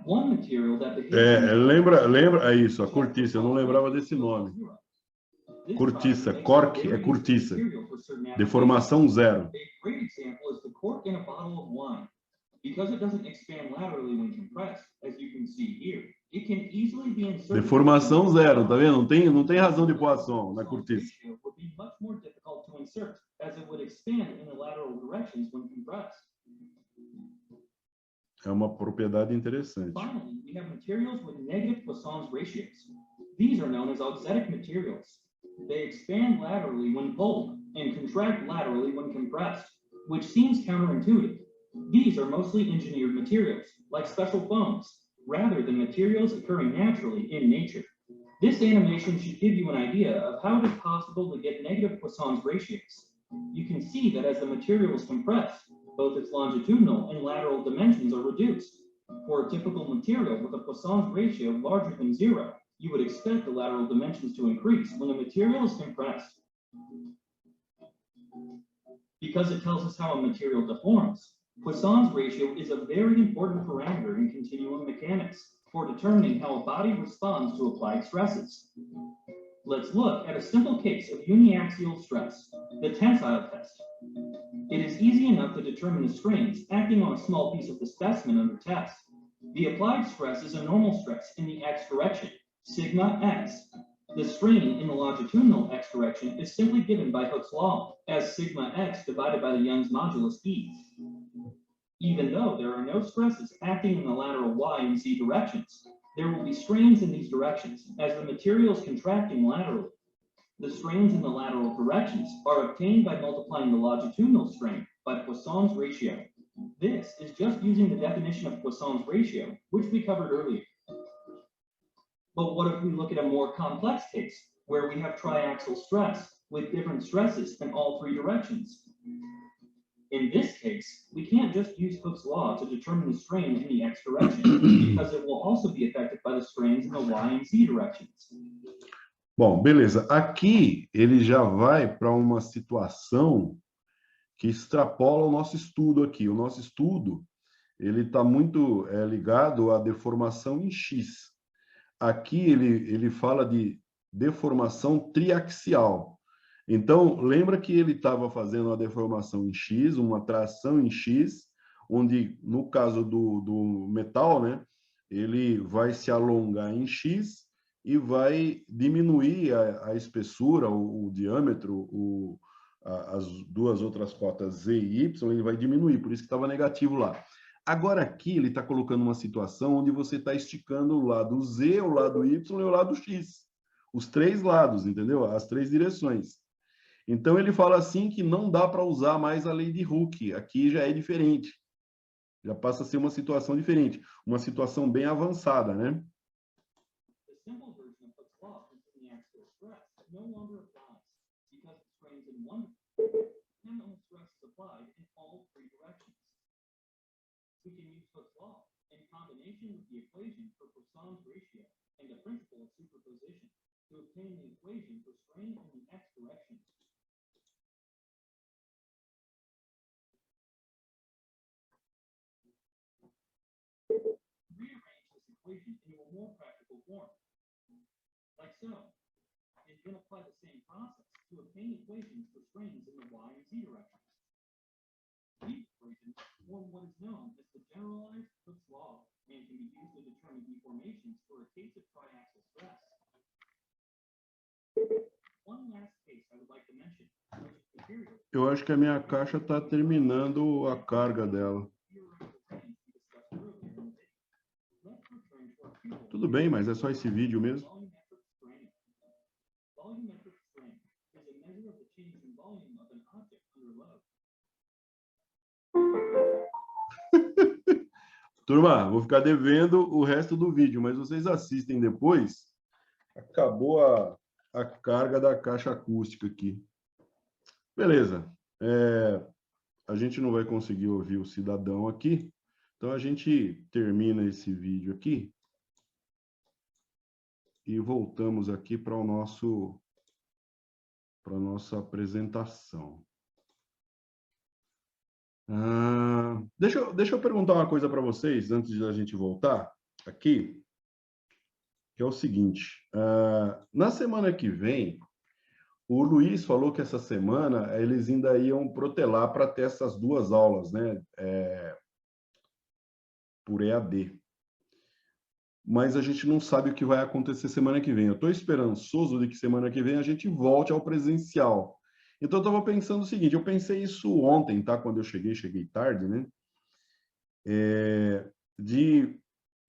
One material that lembra isso, a cortiça, eu não lembrava desse nome. Cortiça, cork é cortiça. Deformação 0. A great example is the cork in a bottle of wine. Because it doesn't expand laterally when compressed, as you can see here, it can easily be inserted. Deformação 0, tá vendo? Não tem razão de Poisson na cortiça. Would be much more difficult to insert, as it would expand in the lateral directions when compressed. É uma propriedade interessante. Finally, we have materials with negative Poisson's ratios. These are known as auxetic materials. They expand laterally when pulled and contract laterally when compressed, which seems counterintuitive. These are mostly engineered materials, like special foams, rather than materials occurring naturally in nature. This animation should give you an idea of how it is possible to get negative Poisson's ratios. You can see that as the material is compressed, both its longitudinal and lateral dimensions are reduced. For a typical material with a Poisson's ratio larger than 0, you would expect the lateral dimensions to increase when the material is compressed. Because it tells us how a material deforms, Poisson's ratio is a very important parameter in continuum mechanics for determining how a body responds to applied stresses. Let's look at a simple case of uniaxial stress, the tensile test. It is easy enough to determine the strains acting on a small piece of the specimen under test. The applied stress is a normal stress in the x direction, sigma x. The strain in the longitudinal x direction is simply given by Hooke's law as sigma x divided by the Young's modulus E. Even though there are no stresses acting in the lateral y and z directions, there will be strains in these directions as the material is contracting laterally. The strains in the lateral directions are obtained by multiplying the longitudinal strain by Poisson's ratio. This is just using the definition of Poisson's ratio, which we covered earlier. But what if we look at a more complex case, where we have triaxial stress with different stresses in all three directions? In this case, we can't just use Hooke's law to determine the strain in the x direction, because it will also be affected by the strains in the y and z directions. Bom, beleza. Aqui ele já vai para uma situação que extrapola o nosso estudo aqui. O nosso estudo ele está muito ligado à deformação em X. Aqui ele fala de deformação triaxial. Então, lembra que ele estava fazendo uma deformação em X, uma tração em X, onde, no caso do metal, né, ele vai se alongar em X e vai diminuir a espessura, o diâmetro, as duas outras cotas Z e Y, ele vai diminuir, por isso que estava negativo lá. Agora aqui ele está colocando uma situação onde você está esticando o lado Z, o lado Y e o lado X. Os três lados, entendeu? As três direções. Então ele fala assim que não dá para usar mais a lei de Hooke. Aqui já é diferente. Já passa a ser uma situação diferente. Uma situação bem avançada, né? We can use Hooke's law in combination with the equation for Poisson's ratio and the principle of superposition to obtain the equation for strain in the x direction. Rearrange this equation into a more practical form, like so, and then apply the same process to obtain equations for strains in the y and z directions. These equations form what is known as the generalized Hooke's law and can be used to determine deformations for a case of triaxial stress. One last case I would like to mention, which is the period. Eu acho que a minha caixa está terminando a carga dela. Tudo bem, mas é só esse vídeo mesmo. Volumetric strain is a measure of the change in volume of an object under load. Turma, vou ficar devendo o resto do vídeo, mas vocês assistem depois. Acabou a carga da caixa acústica aqui. Beleza. A gente não vai conseguir ouvir o cidadão aqui, então a gente termina esse vídeo aqui e voltamos aqui para a nossa apresentação. Deixa eu perguntar uma coisa para vocês, antes de a gente voltar aqui, que é o seguinte. Na semana que vem, o Luiz falou que essa semana eles ainda iam protelar para ter essas duas aulas, né? Por EAD. Mas a gente não sabe o que vai acontecer semana que vem. Eu estou esperançoso de que semana que vem a gente volte ao presencial. Então, eu estava pensando o seguinte, eu pensei isso ontem, tá? Quando eu cheguei tarde, né? De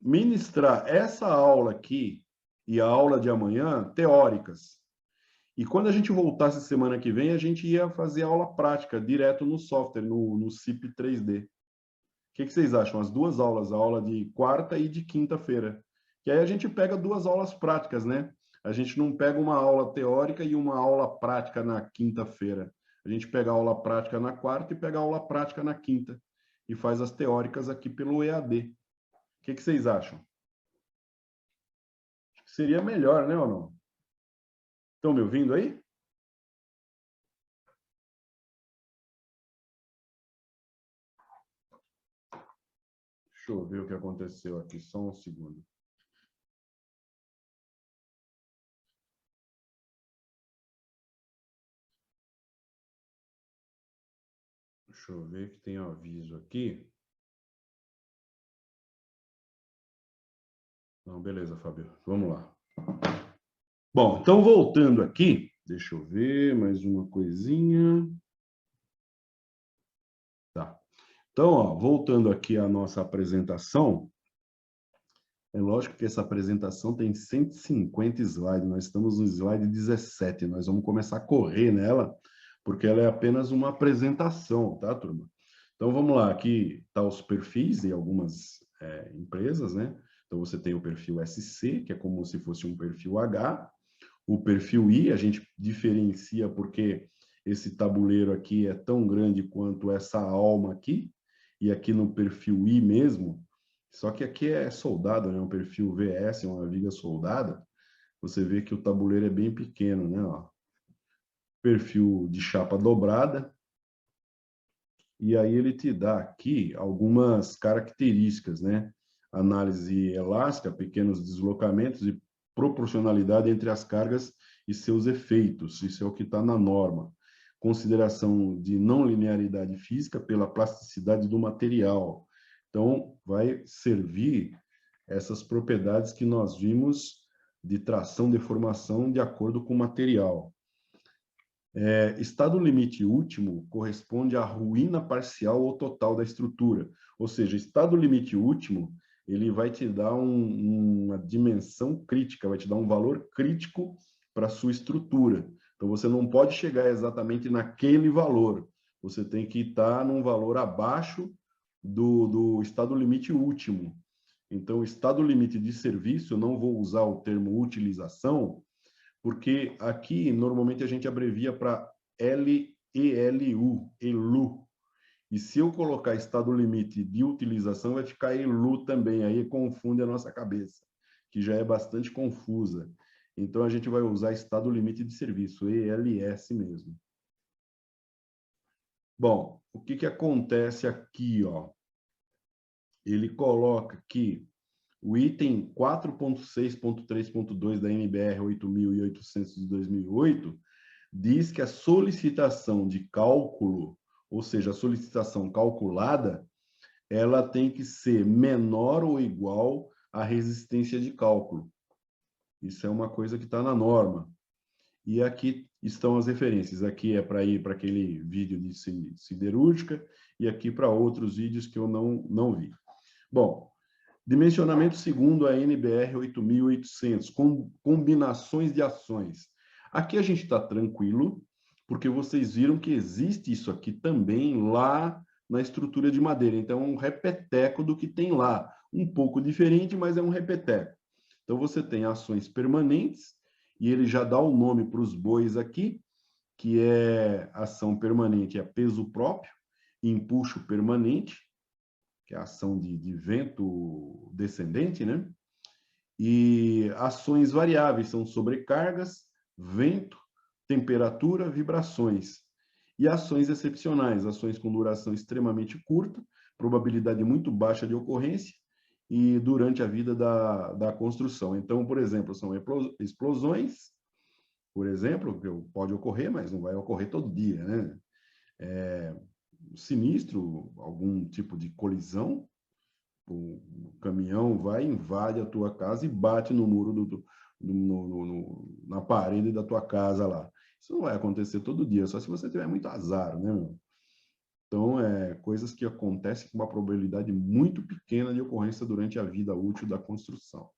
ministrar essa aula aqui e a aula de amanhã, teóricas. E quando a gente voltasse semana que vem, a gente ia fazer aula prática, direto no software, no CIP 3D. O que vocês acham? As duas aulas, a aula de quarta e de quinta-feira. Que aí a gente pega duas aulas práticas, né? A gente não pega uma aula teórica e uma aula prática na quinta-feira. A gente pega a aula prática na quarta e pega a aula prática na quinta. E faz as teóricas aqui pelo EAD. O que vocês acham? Seria melhor, né, ou não? Estão me ouvindo aí? Deixa eu ver o que aconteceu aqui, só um segundo. Deixa eu ver que tem aviso aqui. Não, beleza, Fábio. Vamos lá. Bom, então voltando aqui, deixa eu ver mais uma coisinha. Tá. Então, ó, voltando aqui à nossa apresentação, é lógico que essa apresentação tem 150 slides, nós estamos no slide 17, nós vamos começar a correr nela, porque ela é apenas uma apresentação, tá, turma? Então, vamos lá, aqui tá os perfis de algumas empresas, né? Então, você tem o perfil SC, que é como se fosse um perfil H, o perfil I, a gente diferencia porque esse tabuleiro aqui é tão grande quanto essa alma aqui, e aqui no perfil I mesmo, só que aqui é soldado, né? Um perfil VS, uma viga soldada. você vê que o tabuleiro é bem pequeno, né? Ó, perfil de chapa dobrada. E aí ele te dá aqui algumas características, né? Análise elástica, pequenos deslocamentos e proporcionalidade entre as cargas e seus efeitos. Isso é o que está na norma. Consideração de não linearidade física pela plasticidade do material. Então, vai servir essas propriedades que nós vimos de tração, deformação, de acordo com o material. Estado limite último corresponde à ruína parcial ou total da estrutura. Ou seja, estado limite último, ele vai te dar uma dimensão crítica, vai te dar um valor crítico para a sua estrutura. Então, você não pode chegar exatamente naquele valor. Você tem que estar num valor abaixo do estado limite último. Então, estado limite de serviço, eu não vou usar o termo utilização, porque aqui, normalmente, a gente abrevia para LELU, ELU. E se eu colocar estado limite de utilização, vai ficar ELU também, aí confunde a nossa cabeça, que já é bastante confusa. Então, a gente vai usar estado limite de serviço, ELS mesmo. Bom, o que acontece aqui, ó? Ele coloca que o item 4.6.3.2 da NBR 8.800 de 2008 diz que a solicitação de cálculo, ou seja, a solicitação calculada, ela tem que ser menor ou igual à resistência de cálculo. Isso é uma coisa que está na norma. E aqui estão as referências. Aqui é para ir para aquele vídeo de siderúrgica e aqui para outros vídeos que eu não vi. Bom, dimensionamento segundo a NBR 8.800, combinações de ações. Aqui a gente está tranquilo, porque vocês viram que existe isso aqui também lá na estrutura de madeira. Então, é um repeteco do que tem lá. Um pouco diferente, mas é um repeteco. Então, você tem ações permanentes, e ele já dá o nome para os bois aqui, que é ação permanente, é peso próprio, empuxo permanente, que é a ação de vento descendente, né? E ações variáveis são sobrecargas, vento, temperatura, vibrações. E ações excepcionais, ações com duração extremamente curta, probabilidade muito baixa de ocorrência e durante a vida da construção. Então, por exemplo, são explosões, por exemplo, que pode ocorrer, mas não vai ocorrer todo dia, né? Sinistro, algum tipo de colisão, o caminhão vai, invade a tua casa e bate no muro na parede da tua casa lá. Isso não vai acontecer todo dia, só se você tiver muito azar, né, meu? Então, coisas que acontecem com uma probabilidade muito pequena de ocorrência durante a vida útil da construção.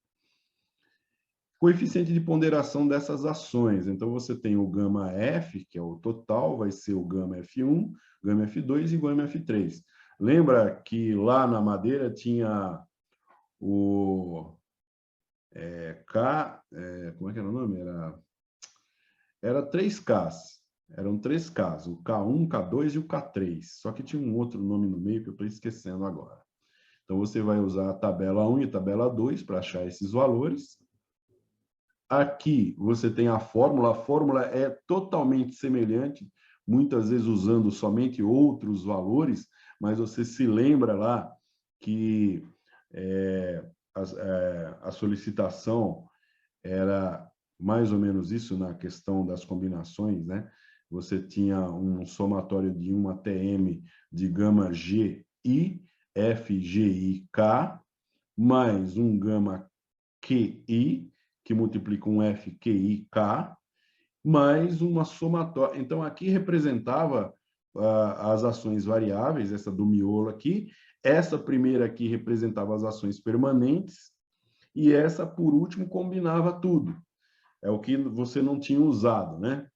Coeficiente de ponderação dessas ações. Então, você tem o gama F, que é o total, vai ser o gama F1, gama F2 e gama F3. Lembra que lá na madeira tinha o K, como é que era o nome? Era 3Ks, eram 3Ks, o K1, K2 e o K3, só que tinha um outro nome no meio que eu estou esquecendo agora. Então, você vai usar a tabela 1 e a tabela 2 para achar esses valores. Aqui, você tem a fórmula é totalmente semelhante, muitas vezes usando somente outros valores, mas você se lembra lá que a solicitação era mais ou menos isso na questão das combinações, né? Você tinha um somatório de 1 até M de gama GI, FGI, K, mais um gama QI, que multiplica um FQI, K, mais uma somatória. Então, aqui representava as ações variáveis, essa do miolo aqui, essa primeira aqui representava as ações permanentes, e essa, por último, combinava tudo. É o que você não tinha usado, né?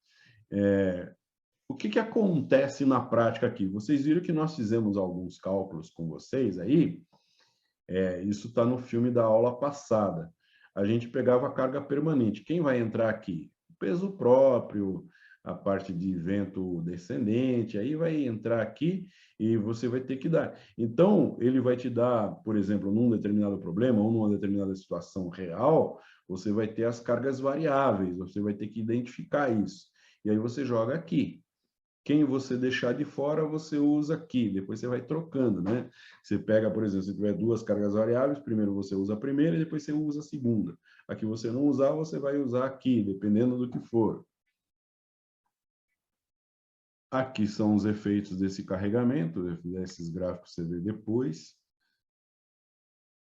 O que acontece na prática aqui? Vocês viram que nós fizemos alguns cálculos com vocês aí, isso está no filme da aula passada. A gente pegava a carga permanente. Quem vai entrar aqui? O peso próprio, a parte de vento descendente, aí vai entrar aqui e você vai ter que dar. Então, ele vai te dar, por exemplo, num determinado problema ou numa determinada situação real, você vai ter as cargas variáveis, você vai ter que identificar isso. E aí você joga aqui. Quem você deixar de fora, você usa aqui. Depois você vai trocando, né? Você pega, por exemplo, se tiver duas cargas variáveis, primeiro você usa a primeira e depois você usa a segunda. A que você não usar, você vai usar aqui, dependendo do que for. Aqui são os efeitos desse carregamento, desses gráficos você vê depois.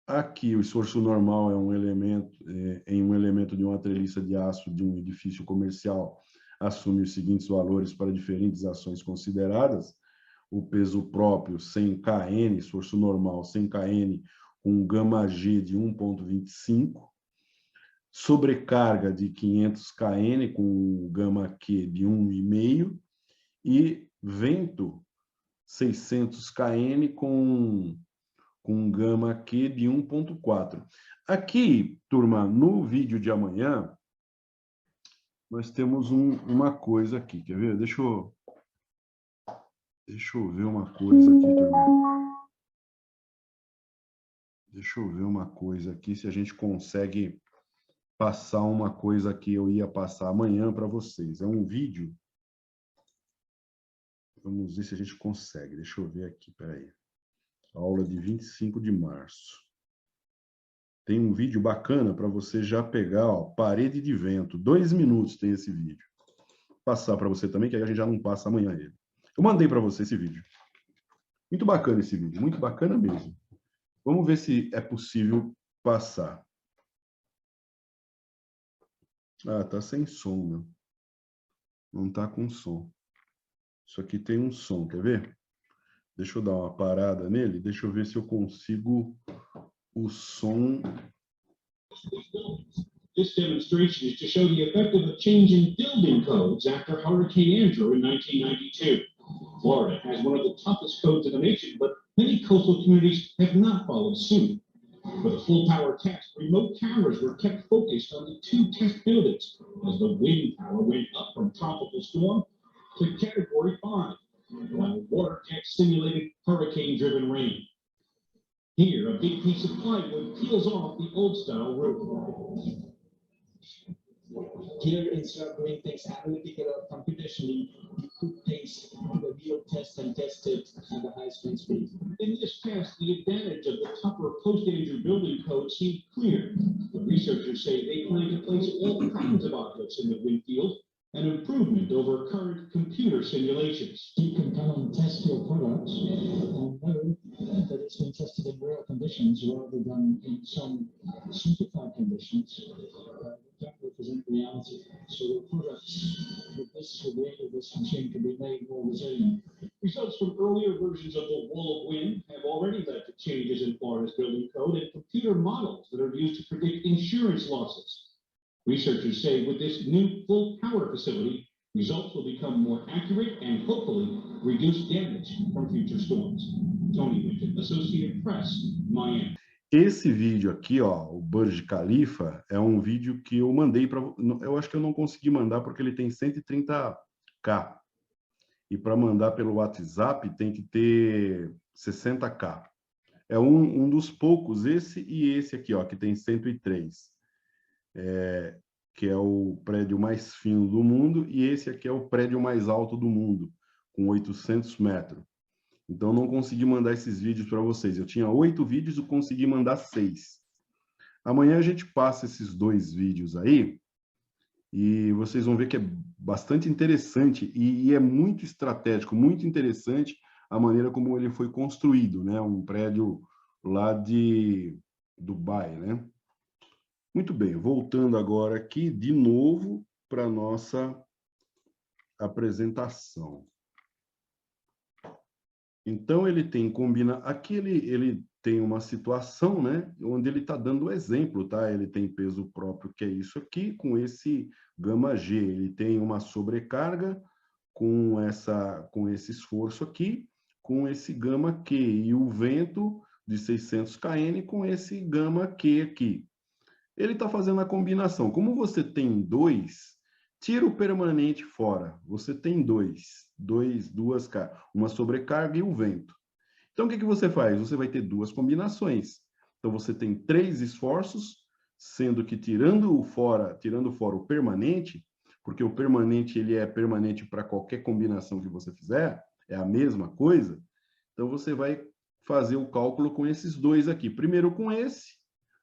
Aqui o esforço normal é um elemento de uma treliça de aço de um edifício comercial, assume os seguintes valores para diferentes ações consideradas: o peso próprio 100 kN, esforço normal 100 kN, com gama G de 1,25, sobrecarga de 500 kN com gama Q de 1,5 e vento 600 kN com gama Q de 1,4. Aqui, turma, no vídeo de amanhã, nós temos uma coisa aqui, quer ver? Deixa eu ver uma coisa aqui, turma. Deixa eu ver uma coisa aqui, se a gente consegue passar uma coisa que eu ia passar amanhã para vocês. É um vídeo. Vamos ver se a gente consegue. Deixa eu ver aqui, peraí. Aula de 25 de março. Tem um vídeo bacana para você já pegar, ó, parede de vento. 2 minutos tem esse vídeo. Vou passar para você também, que aí a gente já não passa amanhã ele. Eu mandei para você esse vídeo. Muito bacana esse vídeo, muito bacana mesmo. Vamos ver se é possível passar. Ah, tá sem som, né? Não tá com som. Isso aqui tem um som, quer ver? Deixa eu dar uma parada nele, deixa eu ver se eu consigo o som. This demonstration is to show the effect of a change in building codes after Hurricane Andrew in 1992. Florida has one of the toughest codes in the nation, but many coastal communities have not followed suit. For the full tower test, remote cameras were kept focused on the 2 test buildings as the wind power went up from tropical storm to Category 5, while water tech simulated hurricane-driven rain. Here, a big piece of plywood peels off the old-style roof. Here, instead of doing things analytically or computationally, you put things to the real test and test it at the high speed. In this test, the advantage of the tougher post-Andrew building code seemed clear. The researchers say they plan to place all kinds of objects in the wind field, an improvement over current computer simulations. You can come and test your product and know that it's been tested in real conditions rather than in some simplified conditions that don't represent reality. So your products with the aid of this machine can be made more resilient. Results from earlier versions of the wall of wind have already led to changes in Florida's building code and computer models that are used to predict insurance losses. Researchers say with this new full power facility, results will become more accurate and hopefully reduce damage from future storms. Tony Winton, Associated Press, Miami. Esse vídeo aqui, ó, o Burj Khalifa, é um vídeo que eu mandei para... Eu acho que eu não consegui mandar porque ele tem 130K. E para mandar pelo WhatsApp tem que ter 60K. É um dos poucos, esse e esse aqui, ó, que tem 103. Que é o prédio mais fino do mundo, e esse aqui é o prédio mais alto do mundo, com 800 metros. Então, não consegui mandar esses vídeos para vocês. Eu tinha 8 vídeos e consegui mandar 6. Amanhã a gente passa esses 2 vídeos aí, e vocês vão ver que é bastante interessante, e é muito estratégico, muito interessante a maneira como ele foi construído, né? Um prédio lá de Dubai, né? Muito bem, voltando agora aqui de novo para a nossa apresentação. Então, ele tem aqui ele tem uma situação, né, onde ele está dando o exemplo, tá? Ele tem peso próprio, que é isso aqui, com esse gama G. Ele tem uma sobrecarga com esse esforço aqui, com esse gama Q, e o vento de 600 kN com esse gama Q aqui. Ele está fazendo a combinação. Como você tem 2, Tira o permanente fora. Você tem duas cargas, uma sobrecarga e o vento. Então, o que você faz? Você vai ter duas combinações. Então, você tem 3 esforços, sendo que tirando fora o permanente, porque o permanente ele é permanente para qualquer combinação que você fizer, é a mesma coisa. Então, você vai fazer o cálculo com esses dois aqui. Primeiro com esse,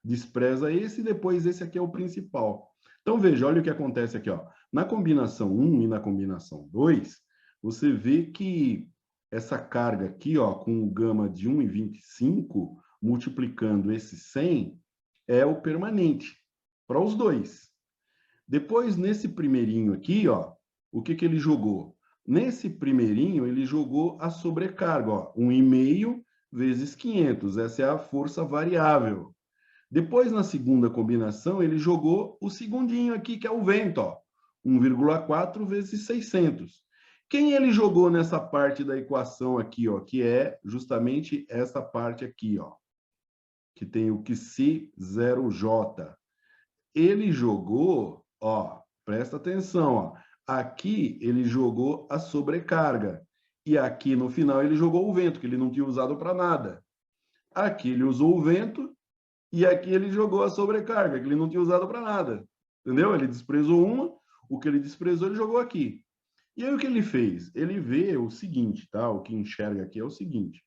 despreza esse, e depois esse aqui é o principal. Então, veja, olha o que acontece aqui, ó. Na combinação 1 e na combinação 2, você vê que essa carga aqui, ó, com o gama de 1,25, multiplicando esse 100, é o permanente, para os dois. Depois, nesse primeirinho aqui, ó, o que ele jogou? Nesse primeirinho, ele jogou a sobrecarga, ó, 1,5 vezes 500, essa é a força variável. Depois, na segunda combinação, ele jogou o segundinho aqui, que é o vento, ó, 1,4 vezes 600. Quem ele jogou nessa parte da equação aqui, ó, que é justamente essa parte aqui, ó, que tem o que se 0J. Ele jogou, ó, presta atenção, ó, aqui ele jogou a sobrecarga e aqui no final ele jogou o vento, que ele não tinha usado para nada. Aqui ele usou o vento e aqui ele jogou a sobrecarga, que ele não tinha usado para nada. Entendeu? Ele desprezou uma, o que ele desprezou ele jogou aqui. E aí o que ele fez? Ele vê o seguinte, tá? O que enxerga aqui é o seguinte,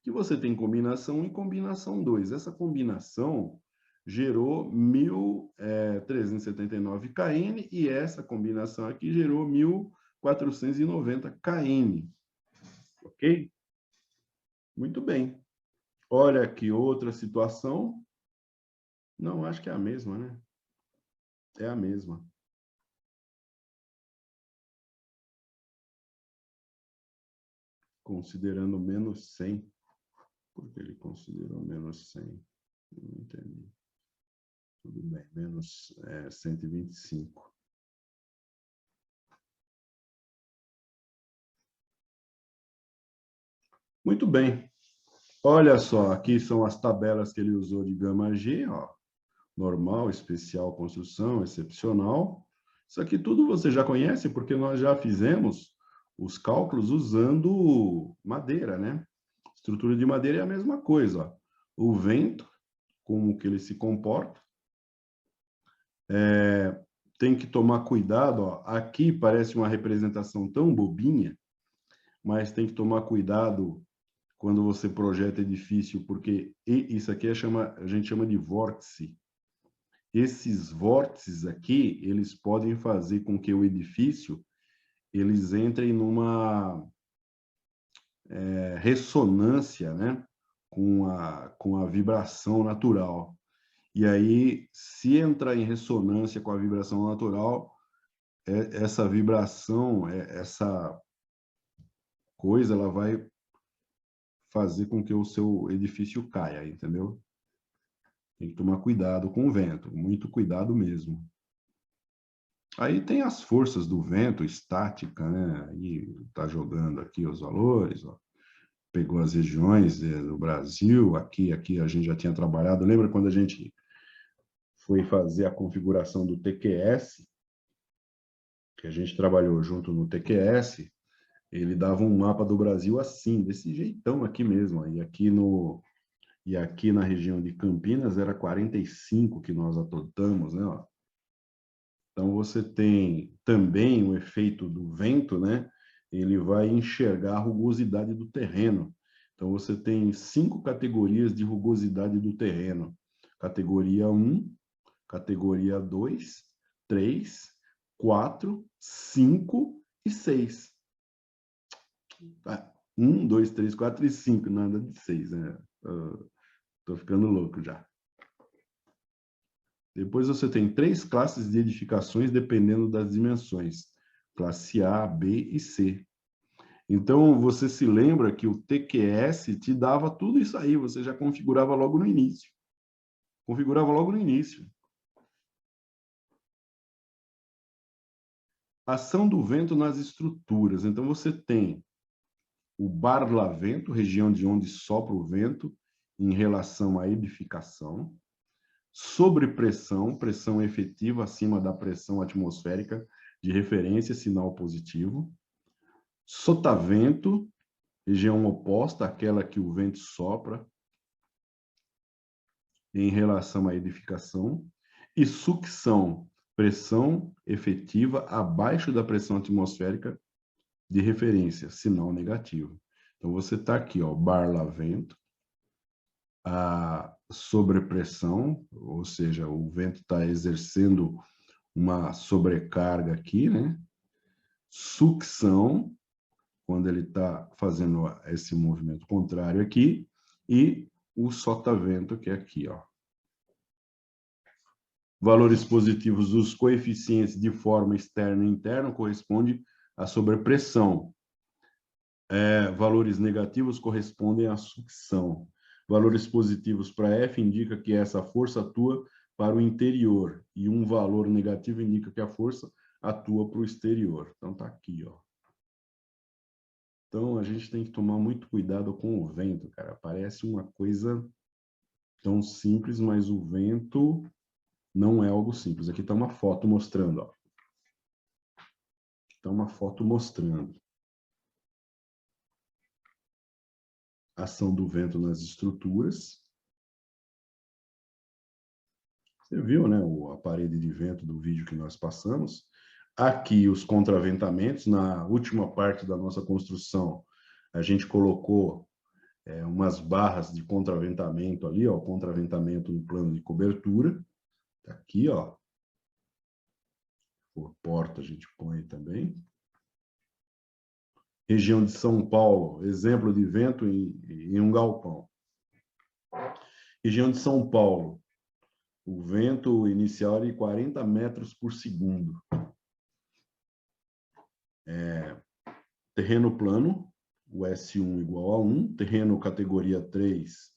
que você tem combinação 1 e combinação 2. Essa combinação gerou 1.379 kN e essa combinação aqui gerou 1.490 kN. Ok? Muito bem. Olha aqui outra situação. Não, acho que é a mesma, né? É a mesma. Considerando menos 100. Por que ele considerou menos 100? Não entendi. Tudo bem, menos 125. Muito bem. Olha só, aqui são as tabelas que ele usou de gama G, ó. Normal, especial, construção, excepcional. Isso aqui tudo você já conhece, porque nós já fizemos os cálculos usando madeira, né? Estrutura de madeira é a mesma coisa, ó. O vento, como que ele se comporta. Tem que tomar cuidado, ó. Aqui parece uma representação tão bobinha, mas tem que tomar cuidado quando você projeta edifício, porque isso aqui a gente chama de vórtice. Esses vórtices aqui, eles podem fazer com que o edifício eles entrem numa ressonância, né, com a vibração natural. E aí, se entrar em ressonância com a vibração natural, essa vibração, essa coisa, ela vai fazer com que o seu edifício caia, entendeu? Tem que tomar cuidado com o vento, muito cuidado mesmo. Aí tem as forças do vento, estática, né? Aí tá jogando aqui os valores, ó. Pegou as regiões do Brasil, aqui a gente já tinha trabalhado. Lembra quando a gente foi fazer a configuração do TQS? Que a gente trabalhou junto no TQS, ele dava um mapa do Brasil assim, desse jeitão aqui mesmo. E aqui na região de Campinas era 45 que nós adotamos, né? Ó. Então você tem também o efeito do vento, né? Ele vai enxergar a rugosidade do terreno. Então você tem 5 categorias de rugosidade do terreno. Categoria 1, categoria 2, 3, 4, 5 e 6. 1, 2, 3, 4 e 5, nada de 6, né? Tô ficando louco já. Depois você tem 3 classes de edificações dependendo das dimensões. Classe A, B e C. Então, você se lembra que o TQS te dava tudo isso aí, você já configurava logo no início. Configurava logo no início. Ação do vento nas estruturas. Então, você tem o barlavento, região de onde sopra o vento, em relação à edificação. Sobrepressão, pressão efetiva acima da pressão atmosférica de referência, sinal positivo. Sotavento, região oposta àquela que o vento sopra em relação à edificação. E sucção, pressão efetiva abaixo da pressão atmosférica de referência, sinal negativo. Então, você está aqui, ó, barlavento, a sobrepressão, ou seja, o vento está exercendo uma sobrecarga aqui, né? Sucção, quando ele está fazendo esse movimento contrário aqui, e o sotavento, que é aqui, ó. Valores positivos dos coeficientes de forma externa e interna correspondem à sobrepressão. Valores negativos correspondem à sucção. Valores positivos para F indica que essa força atua para o interior, e um valor negativo indica que a força atua para o exterior. Então, tá aqui, ó. Então, a gente tem que tomar muito cuidado com o vento, cara. Parece uma coisa tão simples, mas o vento não é algo simples. Aqui está uma foto mostrando, ó. Está uma foto mostrando a ação do vento nas estruturas. Você viu, né, a parede de vento do vídeo que nós passamos. Aqui os contraventamentos. Na última parte da nossa construção, a gente colocou umas barras de contraventamento ali, ó, contraventamento no plano de cobertura. Tá aqui, ó. Por porta a gente põe também. Região de São Paulo, exemplo de vento em um galpão. Região de São Paulo, o vento inicial é de 40 metros por segundo. Terreno plano, o S1 igual a 1. Terreno categoria 3,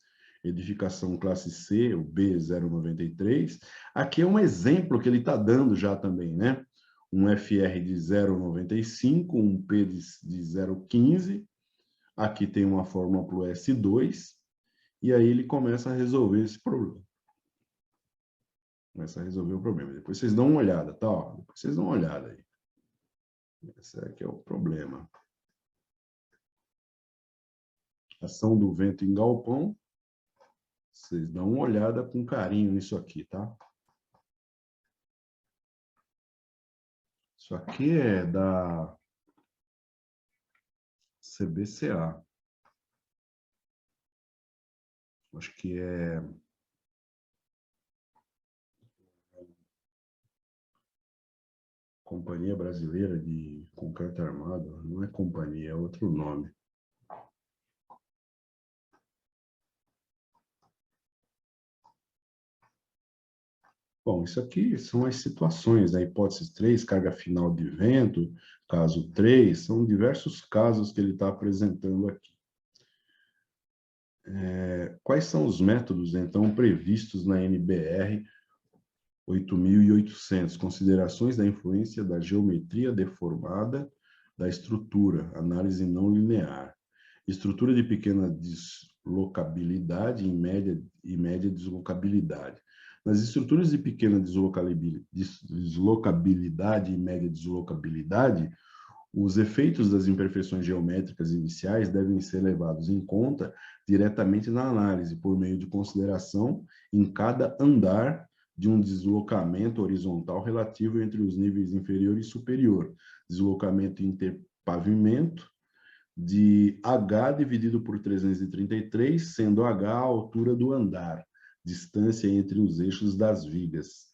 edificação classe C, o B093. Aqui é um exemplo que ele está dando já também, né? Um FR de 0,95, um P de 0,15. Aqui tem uma fórmula para o S2. E aí ele começa a resolver esse problema. Começa a resolver o problema. Depois vocês dão uma olhada, tá? Ó, depois vocês dão uma olhada aí. Esse aqui é o problema. Ação do vento em galpão. Vocês dão uma olhada com carinho nisso aqui, tá? Isso aqui é da CBCA. Acho que é Companhia Brasileira de Concreto Armado. Não é companhia, é outro nome. Bom, isso aqui são as situações, né? Hipótese 3, carga final de vento, caso 3, são diversos casos que ele está apresentando aqui. Quais são os métodos, então, previstos na NBR 8.800? Considerações da influência da geometria deformada da estrutura, análise não linear. Estrutura de pequena deslocabilidade e média deslocabilidade. Nas estruturas de pequena deslocabilidade e média deslocabilidade, os efeitos das imperfeições geométricas iniciais devem ser levados em conta diretamente na análise, por meio de consideração em cada andar de um deslocamento horizontal relativo entre os níveis inferior e superior, deslocamento interpavimento, de H dividido por 333, sendo H a altura do andar, distância entre os eixos das vigas.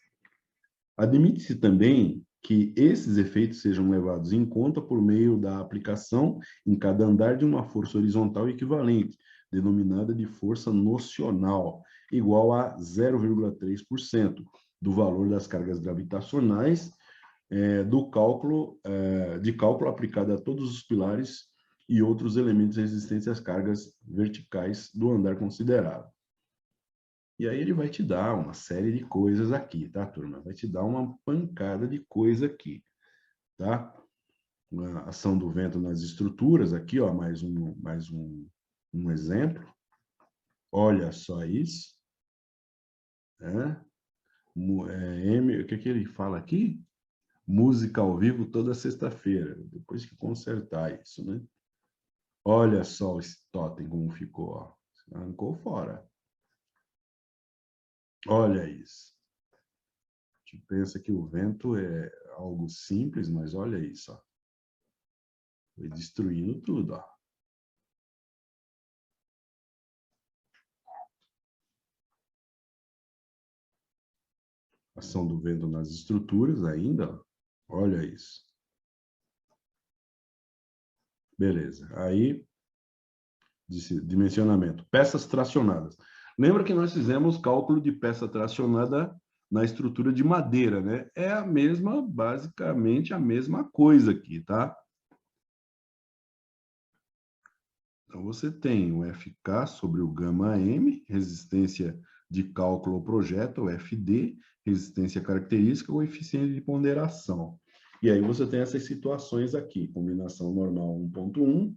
Admite-se também que esses efeitos sejam levados em conta por meio da aplicação em cada andar de uma força horizontal equivalente, denominada de força nocional, igual a 0,3% do valor das cargas gravitacionais de cálculo aplicado a todos os pilares e outros elementos resistentes às cargas verticais do andar considerado. E aí ele vai te dar uma série de coisas aqui, tá, turma? Vai te dar uma pancada de coisa aqui, tá? A ação do vento nas estruturas, aqui, ó, mais um exemplo. Olha só isso. Né? O que ele fala aqui? Música ao vivo toda sexta-feira, depois que consertar isso, né? Olha só o totem como ficou, ó. Arrancou fora. Olha isso. A gente pensa que o vento é algo simples, mas olha isso, ó. Foi destruindo tudo, ó. Ação do vento nas estruturas ainda, ó. Olha isso. Beleza. Aí, dimensionamento. Peças tracionadas. Lembra que nós fizemos cálculo de peça tracionada na estrutura de madeira, né? É a mesma, basicamente a mesma coisa aqui, tá? Então, você tem o FK sobre o γm, resistência de cálculo ao projeto, o FD, resistência característica, o coeficiente de ponderação. E aí você tem essas situações aqui, combinação normal 1.1,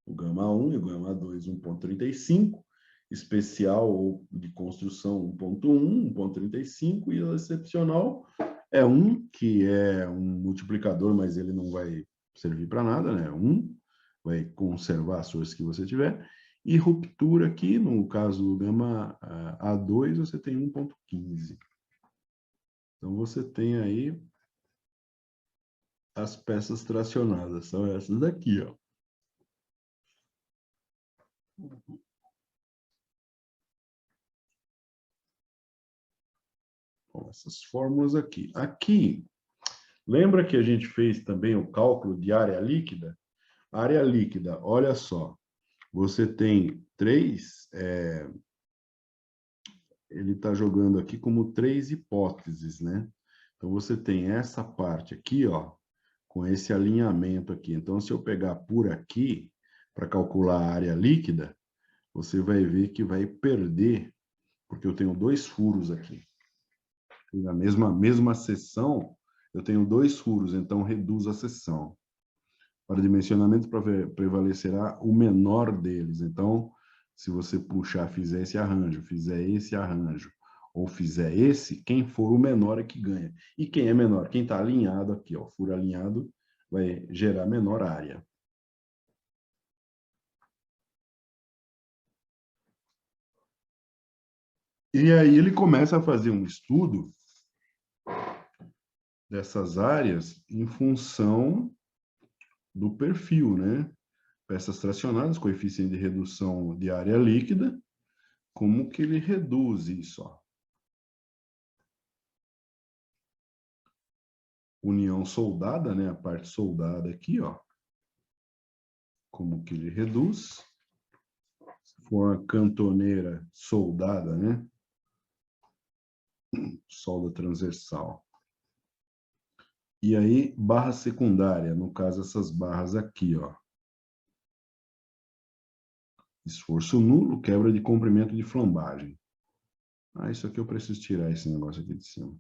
o γ1 e o γ2 1.35, especial ou de construção 1.1, 1.35, e o excepcional é 1, que é um multiplicador, mas ele não vai servir para nada, né? 1, vai conservar as forças que você tiver. E ruptura aqui, no caso do gama A2, você tem 1.15. Então, você tem aí as peças tracionadas, são essas daqui, ó. Bom, essas fórmulas aqui. Aqui, lembra que a gente fez também o cálculo de área líquida? Área líquida, olha só, você tem três, ele está jogando aqui como 3 hipóteses, né? Então, você tem essa parte aqui, ó, com esse alinhamento aqui. Então, se eu pegar por aqui, para calcular a área líquida, você vai ver que vai perder, porque eu tenho 2 furos aqui. E na mesma seção, eu tenho 2 furos, então reduz a seção. Para dimensionamento, prevalecerá o menor deles. Então, se você puxar, fizer esse arranjo, ou fizer esse, quem for o menor é que ganha. E quem é menor? Quem está alinhado aqui, ó, furo alinhado, vai gerar menor área. E aí ele começa a fazer um estudo dessas áreas em função do perfil, né? Peças tracionadas, coeficiente de redução de área líquida, como que ele reduz isso, ó? União soldada, né? A parte soldada aqui, ó. Como que ele reduz? Se for uma cantoneira soldada, né? Solda transversal. E aí, barra secundária, no caso, essas barras aqui, ó. Esforço nulo, quebra de comprimento de flambagem. Ah, isso aqui eu preciso tirar esse negócio aqui de cima.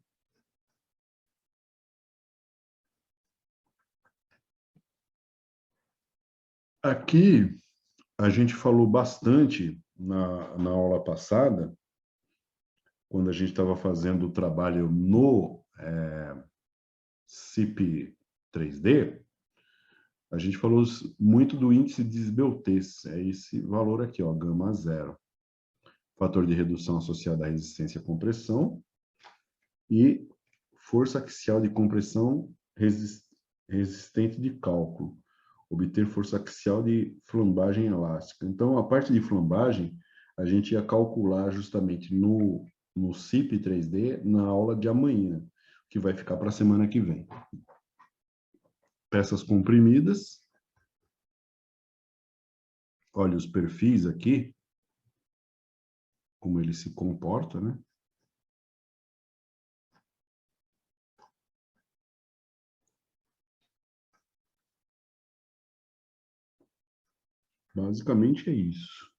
Aqui, a gente falou bastante na aula passada, quando a gente estava fazendo o trabalho no CIP 3D, a gente falou muito do índice de esbeltez, é esse valor aqui, ó, gama 0. Fator de redução associado à resistência à compressão e força axial de compressão resistente de cálculo. Obter força axial de flambagem elástica. Então, a parte de flambagem, a gente ia calcular justamente no CIP 3D na aula de amanhã, que vai ficar para a semana que vem. Peças comprimidas. Olha os perfis aqui, como ele se comporta, né? Basicamente é isso.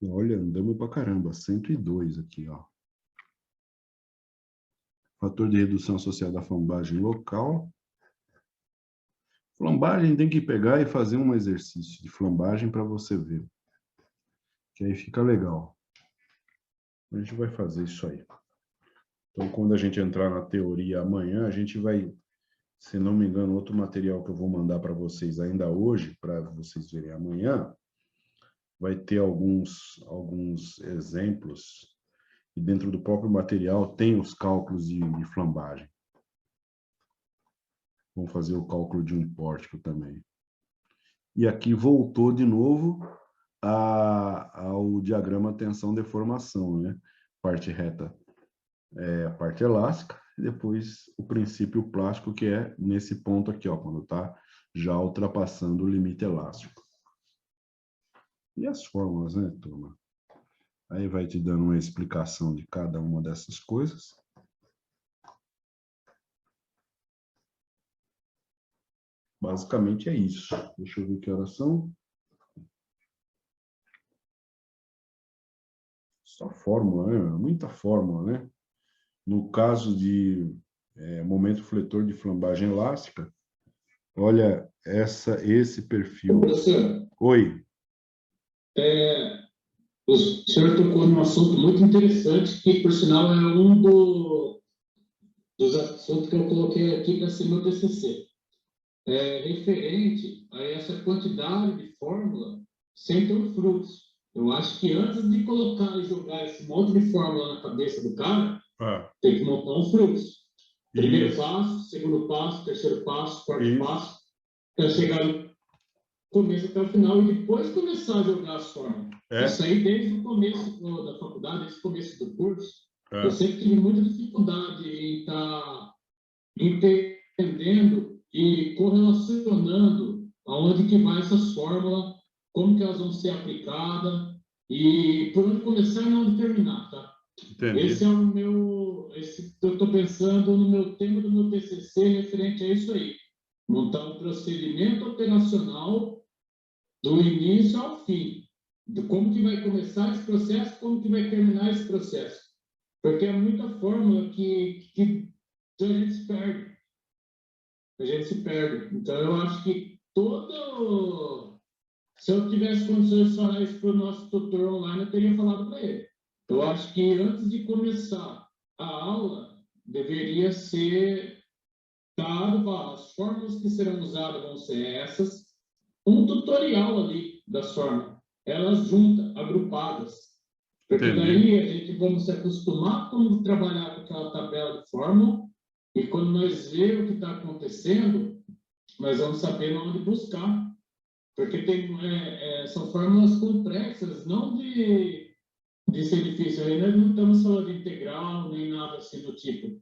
Olha, andamos pra caramba, 102 aqui, ó. Fator de redução associado à flambagem local. Flambagem tem que pegar e fazer um exercício de flambagem para você ver. Que aí fica legal. A gente vai fazer isso aí. Então, quando a gente entrar na teoria amanhã, a gente vai, se não me engano, outro material que eu vou mandar para vocês ainda hoje, para vocês verem amanhã, vai ter alguns exemplos, e dentro do próprio material tem os cálculos de flambagem. Vamos fazer o cálculo de um pórtico também. E aqui voltou de novo ao diagrama tensão-deformação, né? Parte reta é a parte elástica, e depois o princípio plástico, que é nesse ponto aqui, ó, quando está já ultrapassando o limite elástico. E as fórmulas, né, turma? Aí vai te dando uma explicação de cada uma dessas coisas. Basicamente é isso. Deixa eu ver que horas são. Só fórmula, né? Muita fórmula, né? No caso de momento fletor de flambagem elástica, olha esse perfil. Professor, Oi. o senhor tocou num assunto muito interessante, que, por sinal, é um dos assuntos que eu coloquei aqui para ser meu TCC. Referente a essa quantidade de fórmula sem ter um fluxo. Eu acho que antes de colocar e jogar esse monte de fórmula na cabeça do cara, tem que montar um fluxo. Primeiro passo, segundo passo, terceiro passo, quarto passo, para chegar no começo até o final e depois começar a jogar as fórmulas. Isso aí desde o começo da faculdade, desde o começo do curso, eu sempre tive muita dificuldade em estar entendendo e correlacionando aonde que vai essas fórmulas, como que elas vão ser aplicadas e por onde começar e onde terminar, tá? Entendi. Esse é o meu, eu estou pensando no meu tema do meu TCC referente a isso aí. Montar um procedimento operacional do início ao fim. De como que vai começar esse processo, como que vai terminar esse processo. Porque é muita fórmula que a gente se perde. A gente se perde. Então, eu acho que se eu tivesse condições de falar isso para o nosso tutor online, eu teria falado para ele. Eu acho que antes de começar a aula, deveria ser dado as fórmulas que serão usadas vão ser essas, um tutorial ali das fórmulas, elas juntas, agrupadas. Porque daí a gente vamos se acostumar como trabalhar com aquela tabela de fórmula, e quando nós vemos o que está acontecendo, nós vamos saber onde buscar. Porque são fórmulas complexas, não de ser difícil. Aí nós não estamos falando de integral, nem nada assim do tipo.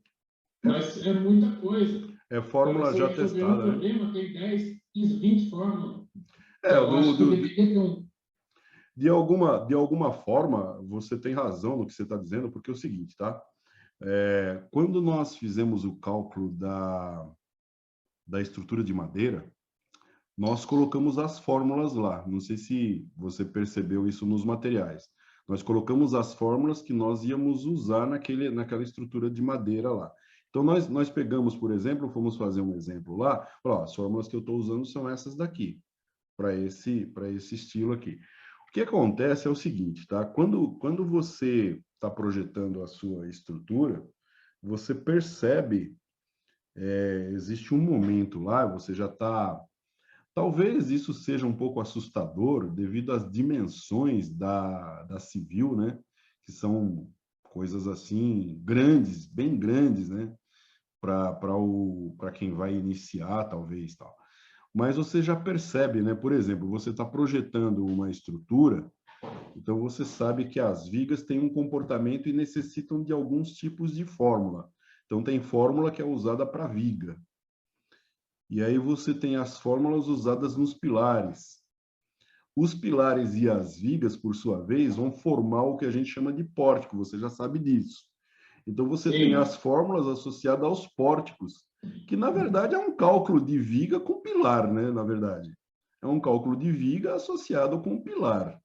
Mas é muita coisa. É fórmula já testada, né? Problema, tem 10, 15, 20 fórmulas. De alguma forma, você tem razão no que você está dizendo, porque é o seguinte, tá? Quando nós fizemos o cálculo da estrutura de madeira, nós colocamos as fórmulas lá. Não sei se você percebeu isso nos materiais. Nós colocamos as fórmulas que nós íamos usar naquela estrutura de madeira lá. Então, nós pegamos, por exemplo, fomos fazer um exemplo lá, as fórmulas que eu estou usando são essas daqui, para esse estilo aqui. O que acontece é o seguinte, tá? Quando você está projetando a sua estrutura, você percebe, existe um momento lá, você já está... Talvez isso seja um pouco assustador devido às dimensões da civil, né? Que são coisas assim grandes, bem grandes, né? Para quem vai iniciar, talvez, tal. Mas você já percebe, né? Por exemplo, você está projetando uma estrutura, então você sabe que as vigas têm um comportamento e necessitam de alguns tipos de fórmula. Então tem fórmula que é usada para viga. E aí você tem as fórmulas usadas nos pilares. Os pilares e as vigas, por sua vez, vão formar o que a gente chama de pórtico, você já sabe disso. Então você tem as fórmulas associadas aos pórticos, que na verdade é um cálculo de viga com pilar, né? Na verdade, é um cálculo de viga associado com pilar.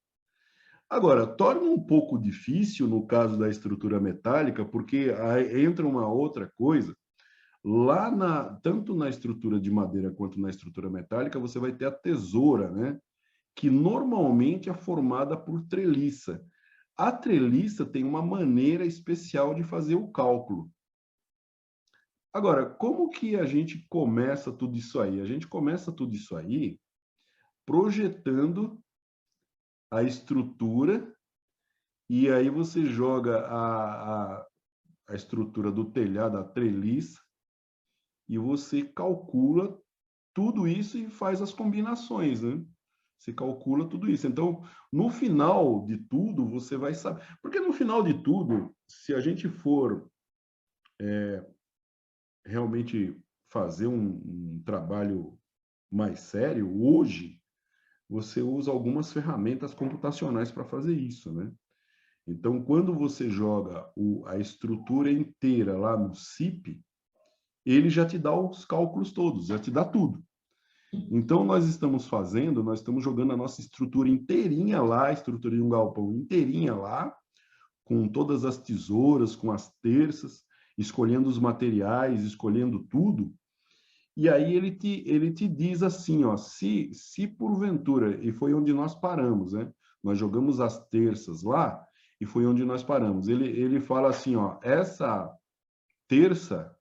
Agora, torna um pouco difícil no caso da estrutura metálica, porque aí entra uma outra coisa. Lá tanto na estrutura de madeira quanto na estrutura metálica, você vai ter a tesoura, né? Que normalmente é formada por treliça. A treliça tem uma maneira especial de fazer o cálculo. Agora, como que a gente começa tudo isso aí? A gente começa tudo isso aí projetando a estrutura, e aí você joga a estrutura do telhado, a treliça, e você calcula tudo isso e faz as combinações, né? Você calcula tudo isso. Então, no final de tudo, você vai saber. Porque no final de tudo, se a gente for realmente fazer um trabalho mais sério, hoje, você usa algumas ferramentas computacionais para fazer isso, né? Então, quando você joga a estrutura inteira lá no CIP, ele já te dá os cálculos todos, já te dá tudo. Então, nós estamos jogando a nossa estrutura inteirinha lá, a estrutura de um galpão inteirinha lá, com todas as tesouras, com as terças, escolhendo os materiais, escolhendo tudo. E aí ele te diz assim, ó, se porventura, e foi onde nós paramos, né? Nós jogamos as terças lá, e foi onde nós paramos. Ele fala assim, ó, essa terça,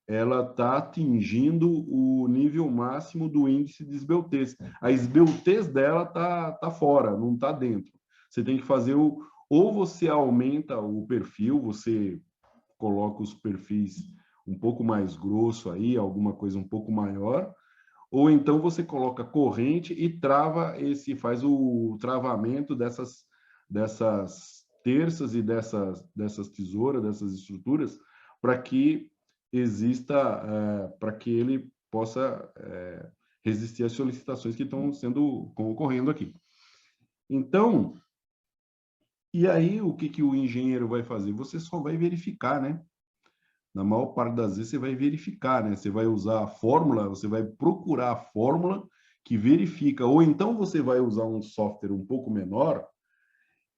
ela está atingindo o nível máximo do índice de esbeltez. A esbeltez dela tá fora, não está dentro. Você tem que fazer ou você aumenta o perfil, você coloca os perfis um pouco mais grosso aí, alguma coisa um pouco maior, ou então você coloca corrente e faz o travamento dessas terças e dessas tesouras, dessas estruturas, para que para que ele possa resistir às solicitações que estão ocorrendo aqui. Então, e aí o que o engenheiro vai fazer? Você só vai verificar, né? Na maior parte das vezes você vai verificar, né? Você vai usar a fórmula, você vai procurar a fórmula que verifica, ou então você vai usar um software um pouco menor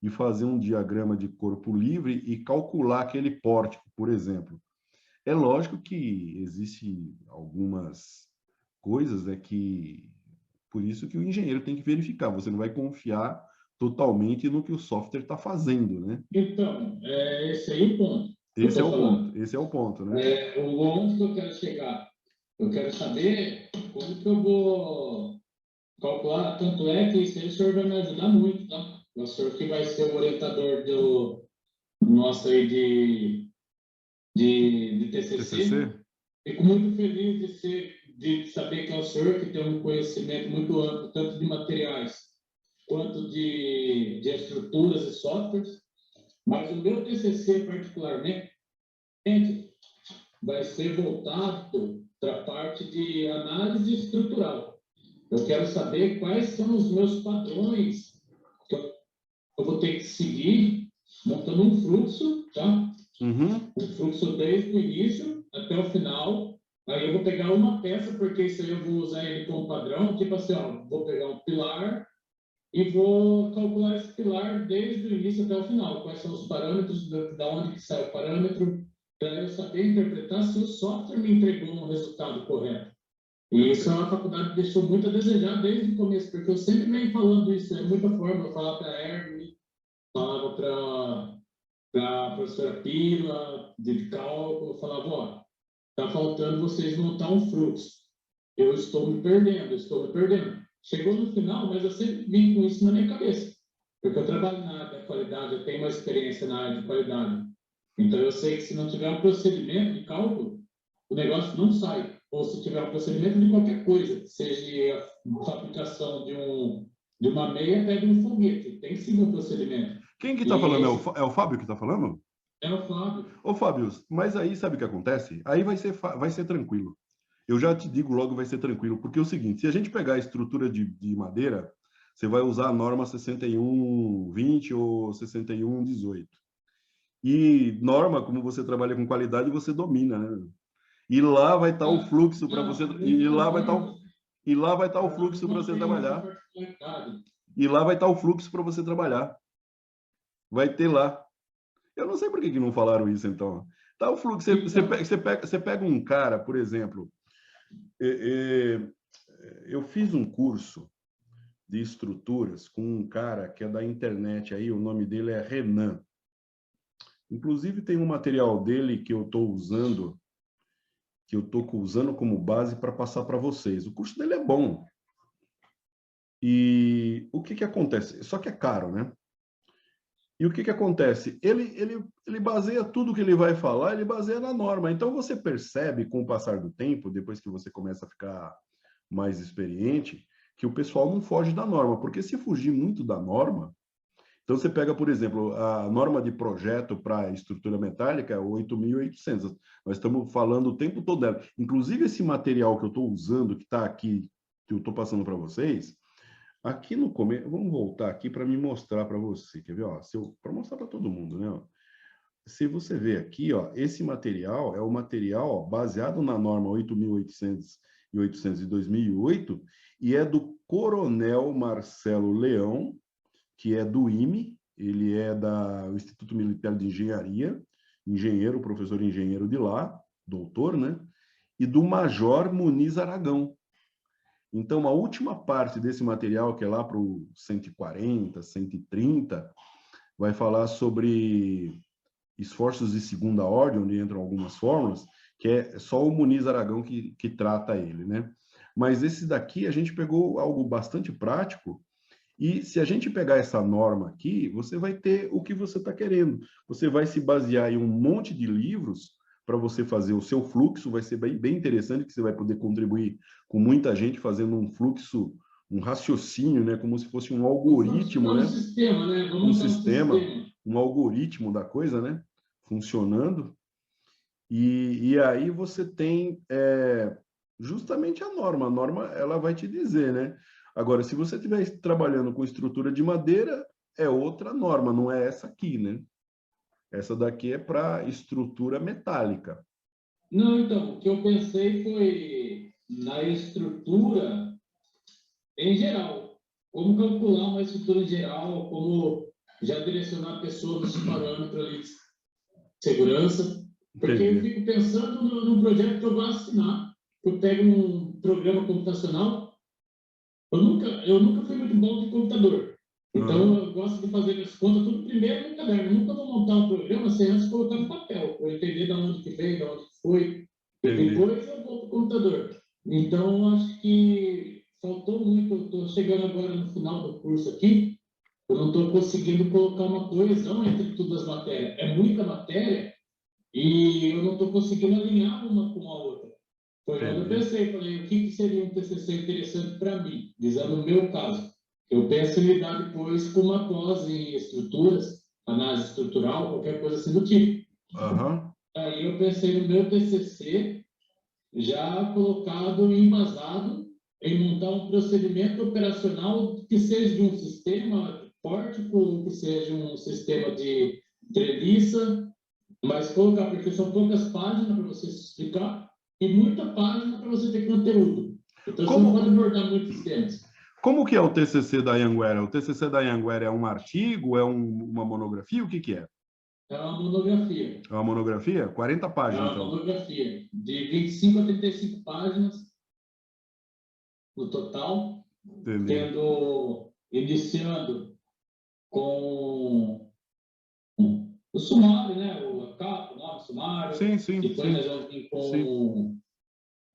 e fazer um diagrama de corpo livre e calcular aquele pórtico, por exemplo. É lógico que existe algumas coisas, né, que por isso que o engenheiro tem que verificar. Você não vai confiar totalmente no que o software está fazendo, né? Então, esse aí é o ponto que eu Esse é estou o falando. ponto. Esse é o ponto, né? Onde que eu quero chegar? Eu quero saber como que eu vou calcular. Tanto é que isso aí o senhor vai me ajudar muito, tá? O senhor que vai ser o orientador do nosso aí de TCC. TCC? Fico muito feliz de saber que é o senhor que tem um conhecimento muito amplo, tanto de materiais quanto de estruturas e softwares. Mas o meu TCC, particularmente, vai ser voltado para a parte de análise estrutural. Eu quero saber quais são os meus padrões que eu vou ter que seguir montando um fluxo, tá? Uhum. Um fluxo desde o início até o final. Aí eu vou pegar uma peça, porque isso aí eu vou usar ele como padrão, tipo assim, ó, vou pegar um pilar e vou calcular esse pilar desde o início até o final. Quais são os parâmetros, da onde que sai o parâmetro, para eu saber interpretar se o software me entregou um resultado correto. E isso é uma faculdade que deixou muito a desejar desde o começo, porque eu sempre venho falando isso, é muita forma. Eu falava para a Erwin, falava para a professora Pila, de cálculo, eu falava, ó, está faltando vocês montar um fluxo. Eu estou me perdendo, estou me perdendo. Chegou no final, mas eu sempre vim com isso na minha cabeça, porque eu trabalho na área da qualidade, eu tenho uma experiência na área de qualidade. Então, eu sei que se não tiver um procedimento de cálculo, o negócio não sai. Ou se tiver um procedimento de qualquer coisa, seja a fabricação de uma meia até de um foguete, tem sim um procedimento. Quem que está falando? É o Fábio que está falando? É o Fábio. Ô, Fábio, mas aí sabe o que acontece? Aí vai ser tranquilo. Eu já te digo logo, vai ser tranquilo, porque é o seguinte, se a gente pegar a estrutura de madeira, você vai usar a norma 6120 ou 6118. E norma, como você trabalha com qualidade, você domina, né? E lá vai estar o fluxo para você, e lá vai estar o fluxo para você trabalhar. E lá vai estar o fluxo para você trabalhar. Vai ter lá. Eu não sei por que não falaram isso, então. Tá o fluxo. Você pega um cara, por exemplo, eu fiz um curso de estruturas com um cara que é da internet aí, o nome dele é Renan. Inclusive tem um material dele que eu estou usando que eu estou usando como base para passar para vocês. O curso dele é bom. E o que acontece? Só que é caro, né? E o que acontece? Ele baseia tudo que ele vai falar, ele baseia na norma. Então, você percebe, com o passar do tempo, depois que você começa a ficar mais experiente, que o pessoal não foge da norma. Porque se fugir muito da norma... Então, você pega, por exemplo, a norma de projeto para estrutura metálica é 8.800. Nós estamos falando o tempo todo dela. Inclusive, esse material que eu estou usando, que está aqui, que eu estou passando para vocês, aqui no começo... Vamos voltar aqui para me mostrar para você. Quer ver? Para mostrar para todo mundo, né? Se você ver aqui, ó, esse material é o material baseado na norma 8.800 e 800 de 2008 e é do Coronel Marcelo Leão, que é do IME, ele é do Instituto Militar de Engenharia, engenheiro, professor engenheiro de lá, doutor, né? E do Major Muniz Aragão. Então, a última parte desse material, que é lá para o 140, 130, vai falar sobre esforços de segunda ordem, onde entram algumas fórmulas, que é só o Muniz Aragão que trata ele, né? Mas esse daqui, a gente pegou algo bastante prático. E se a gente pegar essa norma aqui, você vai ter o que você está querendo. Você vai se basear em um monte de livros para você fazer o seu fluxo, vai ser bem interessante, que você vai poder contribuir com muita gente fazendo um fluxo, um raciocínio, né? Como se fosse um algoritmo, né? Um sistema, né? Um sistema, um algoritmo da coisa, né? Funcionando. E aí você tem justamente a norma ela vai te dizer, né? Agora, se você estiver trabalhando com estrutura de madeira, é outra norma, não é essa aqui, né? Essa daqui é para estrutura metálica. Não, então, o que eu pensei foi na estrutura em geral. Como calcular uma estrutura em geral, como já direcionar a pessoa nos parâmetros ali de segurança. Porque eu fico pensando no projeto que eu vou assinar. Eu pego um programa computacional. Eu nunca fui muito bom de computador. Então, eu gosto de fazer as contas tudo primeiro no caderno. Eu nunca vou montar um programa sem antes colocar no papel, para eu entender de onde que veio, de onde que foi. E depois eu vou para o computador. Então, eu acho que faltou muito. Eu estou chegando agora no final do curso aqui. Eu não estou conseguindo colocar uma coesão entre todas as matérias. É muita matéria e eu não estou conseguindo alinhar uma com a outra. Foi quando eu pensei, falei, o que seria um TCC interessante para mim, visando o meu caso. Eu penso em lidar depois com uma pós em estruturas, análise estrutural, qualquer coisa assim do tipo. Aí eu pensei no meu TCC, já colocado e embasado em montar um procedimento operacional que seja de um sistema pórtico, que seja um sistema de treliça, mas colocar, porque são poucas páginas para você se explicar, e muita página para você ter conteúdo. Então, você não pode abordar muitos temas. Como que é o TCC da Anhanguera? O TCC da Anhanguera é um artigo, é uma monografia? O que é? É uma monografia. É uma monografia? 40 páginas, então. É uma monografia de 25 a 35 páginas no total, iniciando com o sumário, né? A capa, o nome, sumário. Sim. Depois nós vamos vir com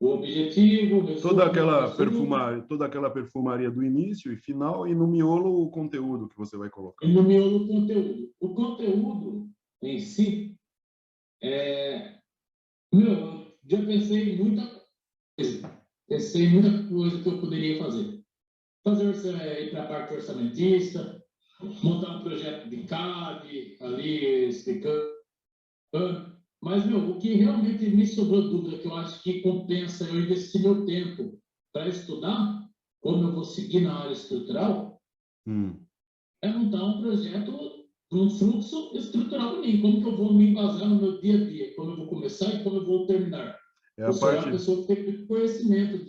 o objetivo, toda aquela perfumaria do início e final, e no miolo o conteúdo que você vai colocar. E no miolo o conteúdo. O conteúdo em si, eu já pensei em muita coisa. Pensei em muita coisa que eu poderia fazer. Ir para a parte orçamentista, montar um projeto de CAD, ali explicando. Mas, o que realmente me sobrou dúvida, que eu acho que compensa eu investir meu tempo para estudar, como eu vou seguir na área estrutural, é montar um projeto, um fluxo estrutural para mim. Como que eu vou me embasar no meu dia a dia, como eu vou começar e como eu vou terminar. Eu sou uma pessoa que tem conhecimento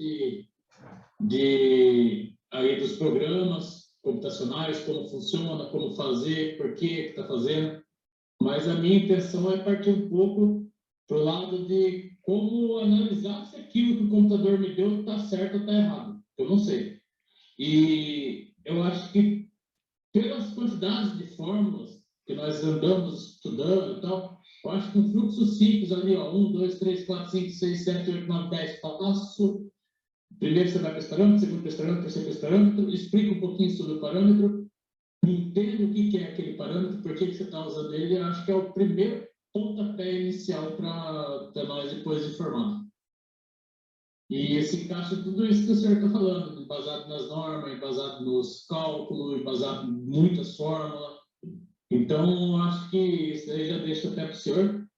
aí dos programas computacionais, como funciona, como fazer, por que está fazendo. Mas a minha intenção é partir um pouco para o lado de como analisar se aquilo que o computador me deu está certo ou está errado. Eu não sei. E eu acho que, pelas quantidades de fórmulas que nós andamos estudando e tal, eu acho acho que um fluxo simples ali, ó, 1, 2, 3, 4, 5, 6, 7, 8, 9, 10, passo. Primeiro você vai para esse parâmetro, segundo para esse parâmetro, terceiro para esse parâmetro, explica um pouquinho sobre o parâmetro, entenda o que é aquele parâmetro, por que você está usando ele, eu acho que é o primeiro pontapé inicial para nós depois de formado. E esse encaixa tudo isso que o senhor está falando, baseado nas normas, baseado nos cálculos, baseado em muitas fórmulas. Então, eu acho que isso aí já deixa até para o senhor.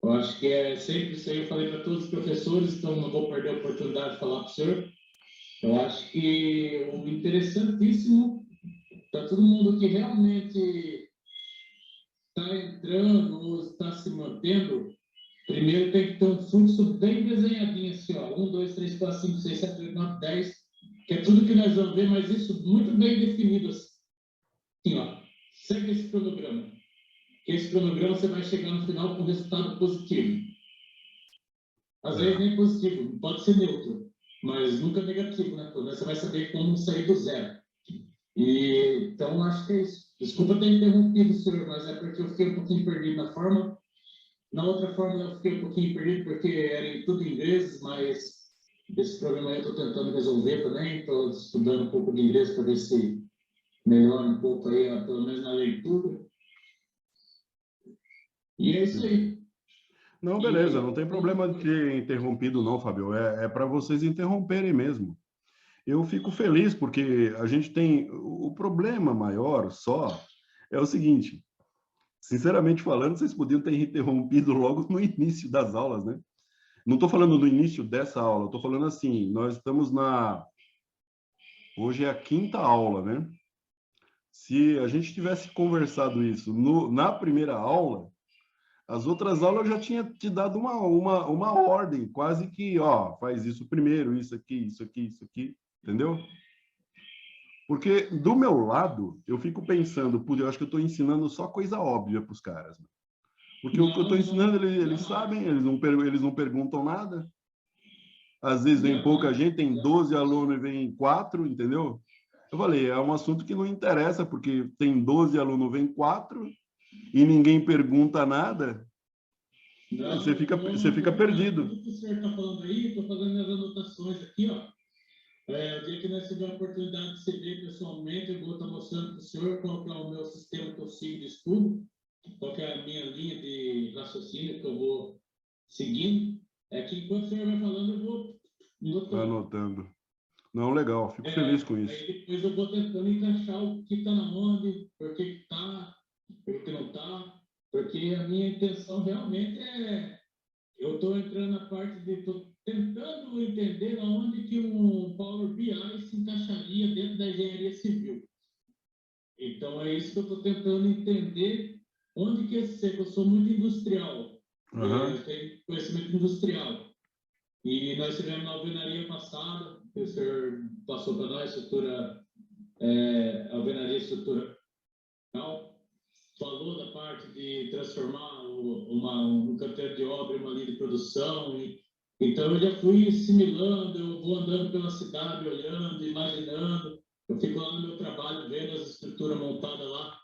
Eu acho que é sempre isso aí, eu falei para todos os professores, então não vou perder a oportunidade de falar para o senhor. Eu acho que o interessantíssimo, para todo mundo que realmente está entrando ou está se mantendo, primeiro tem que ter um fluxo bem desenhadinho, assim, ó, 1, 2, 3, 4, 5, 6, 7, 8, 9, 10, que é tudo que nós vamos ver, mas isso muito bem definido, assim, ó, segue esse cronograma. Esse cronograma você vai chegar no final com resultado positivo. Às vezes nem positivo, pode ser neutro, mas nunca negativo, né? Você vai saber como sair do zero. E, então, acho que é isso. Desculpa ter interrompido, senhor, mas é porque eu fiquei um pouquinho perdido na forma. Na outra forma, eu fiquei um pouquinho perdido porque era em tudo em inglês, mas esse problema aí eu estou tentando resolver também. Estou estudando um pouco de inglês para ver se melhora um pouco aí, pelo menos na leitura. E é isso aí. Não, beleza, não tem problema de ter interrompido não, Fábio, é para vocês interromperem mesmo. Eu fico feliz porque a gente tem... O problema maior só é o seguinte, sinceramente falando, vocês podiam ter interrompido logo no início das aulas, né? Não estou falando no início dessa aula, estou falando assim, nós estamos na... Hoje é a 5ª aula, né? Se a gente tivesse conversado isso na primeira aula, as outras aulas eu já tinha te dado uma ordem, quase que, ó, faz isso primeiro, isso aqui, isso aqui, isso aqui, entendeu? Porque do meu lado, eu fico pensando, pô, eu acho que eu estou ensinando só coisa óbvia para os caras. Né? Porque o que eu estou ensinando, eles sabem, eles não perguntam nada. Às vezes vem pouca gente, tem 12 alunos e vem 4, entendeu? Eu falei, é um assunto que não interessa, porque tem 12 alunos, vem 4, e ninguém pergunta nada. Não, Você fica perdido. Tudo que o senhor está falando aí, estou fazendo as anotações aqui, ó. O dia que nós tivermos a oportunidade de se ver pessoalmente, eu vou estar mostrando para o senhor qual que é o meu sistema que eu sigo de estudo, qual que é a minha linha de raciocínio que eu vou seguindo. É que enquanto o senhor vai falando, eu vou Anotando. Não, legal, fico feliz com isso. Aí depois eu vou tentando encaixar o que está na onde, por que está, por que não está, porque a minha intenção realmente é... Eu estou entrando na parte de... Estou tentando entender aonde que um Power BI se encaixaria dentro da engenharia civil. Então, é isso que eu estou tentando entender, onde que esse... Eu sou muito industrial, tenho conhecimento industrial. E nós tivemos na alvenaria passada, o senhor passou para nós a estrutura, alvenaria estrutural, falou da parte de transformar um canteiro de obra em uma linha de produção. Então, eu já fui assimilando, eu vou andando pela cidade, olhando, imaginando. Eu fico lá no meu trabalho, vendo as estruturas montadas lá.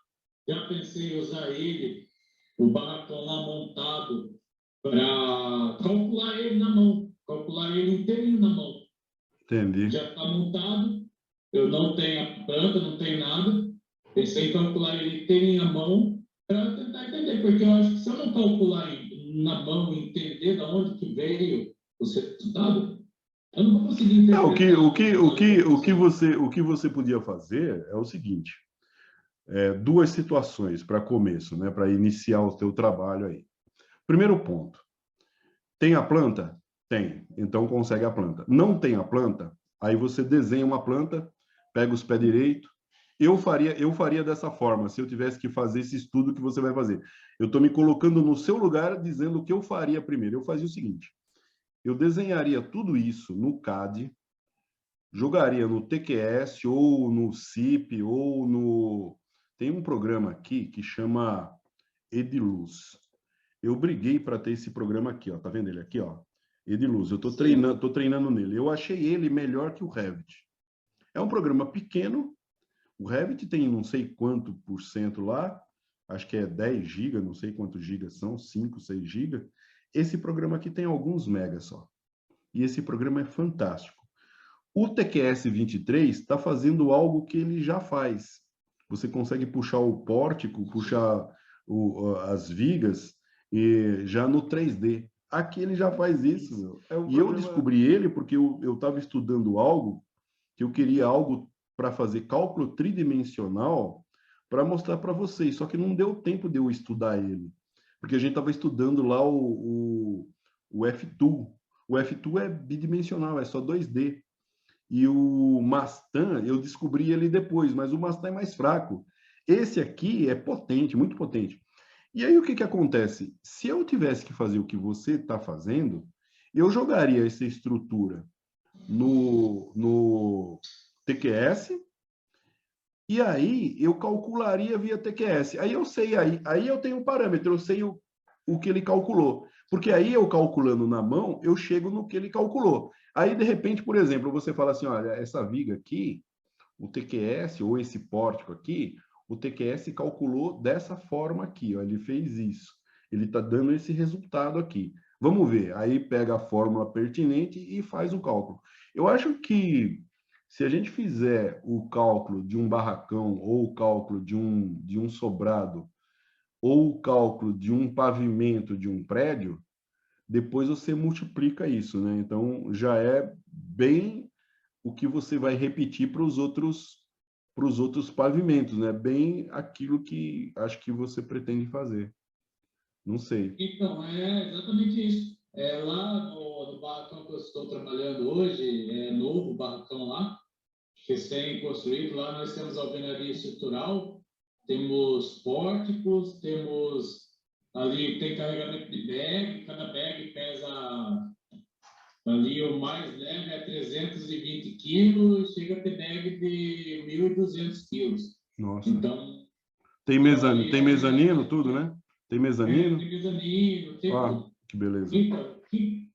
Já pensei em usar ele, o barracão lá montado, para calcular ele na mão, calcular ele inteirinho na mão. Entendi. Já está montado, eu não tenho a planta, não tenho nada. Pensei em calcular ele inteirinho na mão para tentar entender, porque eu acho que se eu não calcular na mão e entender de onde que veio o resultado, eu não vou conseguir interpretar. O que você podia fazer é o seguinte, duas situações para começo, né, para iniciar o teu trabalho aí. Primeiro ponto, tem a planta? Tem, então consegue a planta. Não tem a planta? Aí você desenha uma planta, pega os pés direitos. Eu faria dessa forma, se eu tivesse que fazer esse estudo que você vai fazer. Eu estou me colocando no seu lugar, dizendo o que eu faria primeiro. Eu fazia o seguinte, eu desenharia tudo isso no CAD, jogaria no TQS, ou no CIP, ou no... Tem um programa aqui que chama Ediluz. Eu briguei para ter esse programa aqui, ó. Tá vendo ele aqui, ó? Ediluz. Eu tô treinando nele. Eu achei ele melhor que o Revit. É um programa pequeno. O Revit tem não sei quanto por cento lá. acho que é 10 GB, não sei quantos gigas são, 5, 6 GB. Esse programa aqui tem alguns megas só. E esse programa é fantástico. O TQS 23 está fazendo algo que ele já faz. Você consegue puxar o pórtico, puxar as vigas e já no 3D. Aqui ele já faz isso. E eu descobri ele porque eu estava estudando algo, que eu queria algo para fazer cálculo tridimensional para mostrar para vocês. Só que não deu tempo de eu estudar ele. Porque a gente estava estudando lá o F2. O F2 é bidimensional, é só 2D. E o Mastan, eu descobri ele depois, mas o Mastan é mais fraco. Esse aqui é potente, muito potente. E aí o que acontece? Se eu tivesse que fazer o que você está fazendo, eu jogaria essa estrutura no TQS, e aí eu calcularia via TQS. Aí eu sei, aí eu tenho um parâmetro, eu sei o que ele calculou. Porque aí eu calculando na mão, eu chego no que ele calculou. Aí, de repente, por exemplo, você fala assim, olha, essa viga aqui, o TQS, ou esse pórtico aqui, o TQS calculou dessa forma aqui, ó, ele fez isso. Ele está dando esse resultado aqui. Vamos ver. Aí pega a fórmula pertinente e faz o cálculo. Eu acho que se a gente fizer o cálculo de um barracão, ou o cálculo de um sobrado, ou o cálculo de um pavimento de um prédio, depois você multiplica isso, né? Então, já é bem o que você vai repetir para os outros pavimentos, né? Bem aquilo que acho que você pretende fazer. Não sei. Então, é exatamente isso. Lá no barracão que eu estou trabalhando hoje, é novo barracão lá, recém-construído. Lá nós temos alvenaria estrutural, temos pórticos, temos ali, tem carregamento de bag, cada bag pesa ali, o mais leve é 320 quilos, chega a ter bag de 1.200 quilos. Nossa. Então, tem mezanino, tudo, né? Tem mezanino? Tem mezanino, tem tudo. Que beleza. Então, o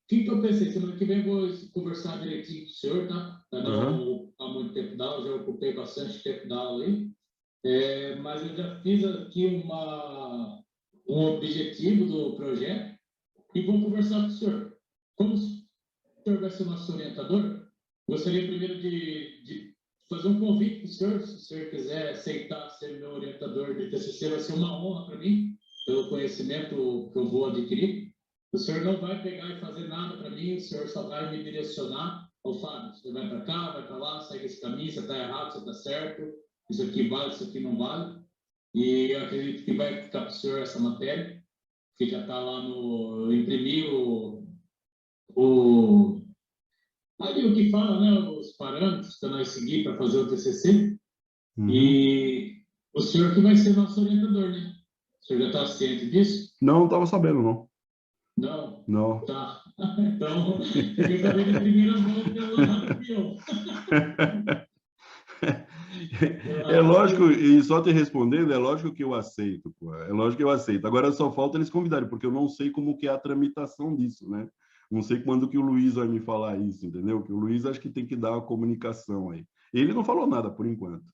que eu pensei? Semana que vem eu vou conversar direitinho com o senhor, tá? Não há muito tempo da aula, já ocupei bastante tempo da aula aí. Mas eu já fiz aqui um objetivo do projeto e vou conversar com o senhor. Como o senhor vai ser nosso orientador, gostaria primeiro de fazer um convite para o senhor, se o senhor quiser aceitar ser meu orientador de TCC, vai ser uma honra para mim, pelo conhecimento que eu vou adquirir. O senhor não vai pegar e fazer nada para mim, o senhor só vai me direcionar. Ô, Fábio, você vai para cá, vai para lá, segue esse caminho, você está errado, você está certo, isso aqui vale, isso aqui não vale. E eu acredito que vai ficar para o senhor essa matéria, que já está lá no... imprimir ali o que fala, né, os parâmetros para nós seguir para fazer o TCC. E o senhor que vai ser nosso orientador, né? O senhor já está ciente disso? Não estava sabendo, não. Não? Não. Tá. Então, fiquei sabendo em primeira mão pelo Rafael. É lógico, e só te respondendo, é lógico que eu aceito, pô. É lógico que eu aceito. Agora só falta eles convidarem, porque eu não sei como que é a tramitação disso, né? Não sei quando que o Luiz vai me falar isso, entendeu? Que o Luiz acho que tem que dar uma comunicação aí. Ele não falou nada por enquanto.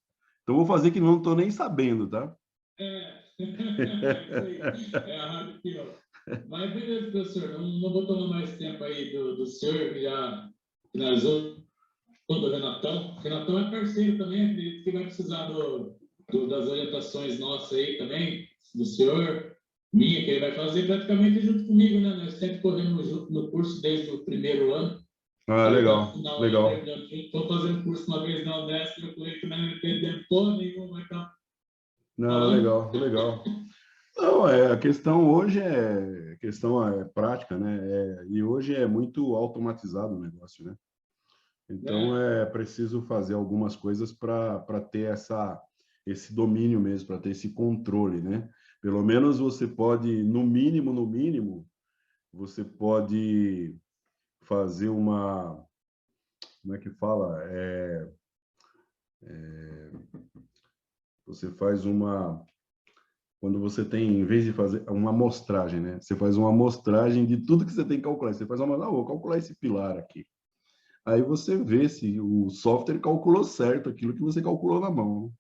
Então vou fazer que não estou nem sabendo, tá? Isso aí. A rádio aqui, ó. Mas beleza, professor, não vou tomar mais tempo aí do senhor, que já finalizou do Renatão. O Renatão é parceiro também, acredito que vai precisar das orientações nossas aí também, do senhor, minha, que ele vai fazer praticamente junto comigo, né? Nós sempre corremos junto no curso desde o primeiro ano. Legal, legal. Estou fazendo curso uma vez na Unesp, eu falei que não entendendo porra nenhuma, vai estar... Não, legal, legal. Não, a questão hoje é prática, né? E hoje é muito automatizado o negócio, né? Então é preciso fazer algumas coisas para ter esse domínio mesmo, para ter esse controle, né? Pelo menos você pode, no mínimo, você pode fazer uma, como é que fala? Você faz quando você tem, em vez de fazer uma amostragem, né? Você faz uma amostragem de tudo que você tem que calcular. Você faz vou calcular esse pilar aqui. Aí você vê se o software calculou certo aquilo que você calculou na mão.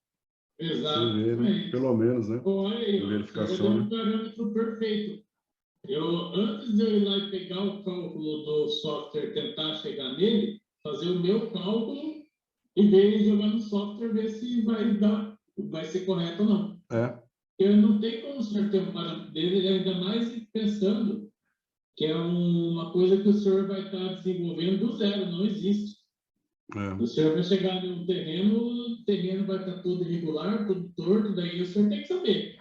Exato. Você vê, né? Pelo menos, né? Olha aí, ó, Verificação, um parâmetro perfeito. Antes de eu ir lá e pegar o cálculo do software, tentar chegar nele, fazer o meu cálculo e ver jogar no software, ver se vai ser correto ou não. Eu não tenho como o senhor ter um parâmetro dele, ainda mais pensando que é uma coisa que o senhor vai estar desenvolvendo do zero, não existe. O senhor vai chegar num terreno, o terreno vai estar todo irregular, todo torto, daí o senhor tem que saber.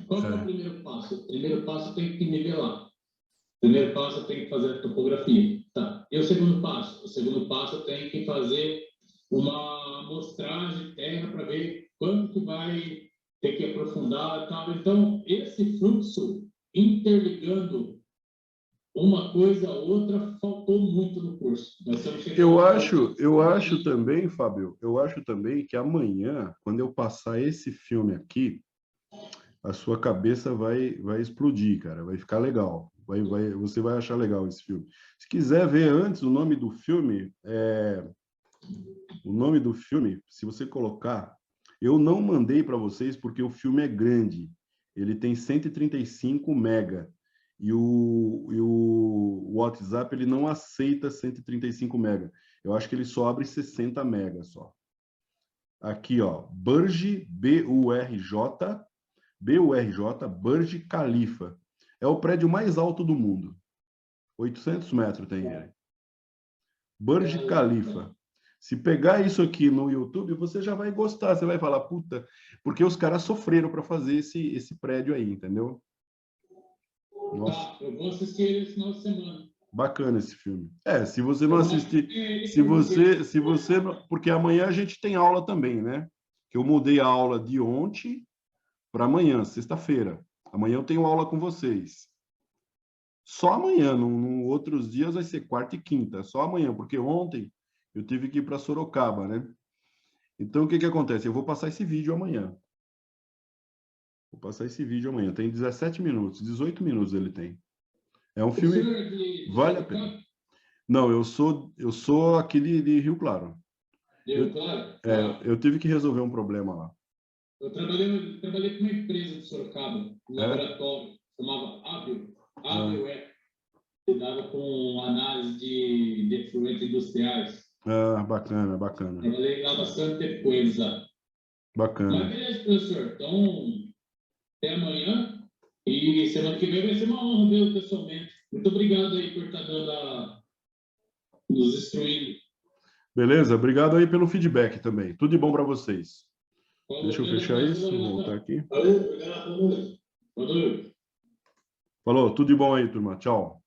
Qual que é o primeiro passo? O primeiro passo tem que nivelar. O primeiro passo tem que fazer a topografia. Tá. E o segundo passo? O segundo passo tem que fazer uma amostragem de terra para ver quanto que vai ter que aprofundar e tal. Então, esse fluxo interligando uma coisa a outra faltou muito no curso. Eu acho também, Fábio, eu acho também que amanhã, quando eu passar esse filme aqui, a sua cabeça vai explodir, cara, vai ficar legal. Você vai achar legal esse filme. Se quiser ver antes o nome do filme, se você colocar, eu não mandei para vocês porque o filme é grande. Ele tem 135 mega. E o WhatsApp ele não aceita 135 mega. Eu acho que ele só abre 60 mega só. Aqui, ó, Burj, B-U-R-J, Burj Khalifa. É o prédio mais alto do mundo. 800 metros tem ele. Burj Khalifa. Se pegar isso aqui no YouTube, você já vai gostar. Você vai falar, puta, porque os caras sofreram para fazer esse prédio aí, entendeu? Nossa. Tá, eu vou assistir ele esse final de semana. Bacana esse filme. Se você não assistir, se você não, porque amanhã a gente tem aula também, né? Que eu mudei a aula de ontem para amanhã, sexta-feira. Amanhã eu tenho aula com vocês. Só amanhã, no outros dias vai ser quarta e quinta, só amanhã, porque ontem eu tive que ir para Sorocaba, né? Então o que acontece? Eu vou passar esse vídeo amanhã. Tem 17 minutos, 18 minutos ele tem. É um filme... Vale a pena. Não, eu sou aquele de Rio Claro. Rio Claro? Eu tive que resolver um problema lá. Eu trabalhei com uma empresa de Sorocaba, um laboratório, chamava Ábil cuidava com análise de efluentes industriais. Bacana. Trabalhei lá bastante tempo com eles lá. Bacana. Mas beleza, professor. Então, até amanhã. E semana que vem vai ser uma honra vê-lo pessoalmente. Muito obrigado aí por estar nos instruindo. Beleza? Obrigado aí pelo feedback também. Tudo de bom para vocês. Deixa eu fechar isso, voltar aqui. Valeu. Falou, tudo de bom aí, turma. Tchau.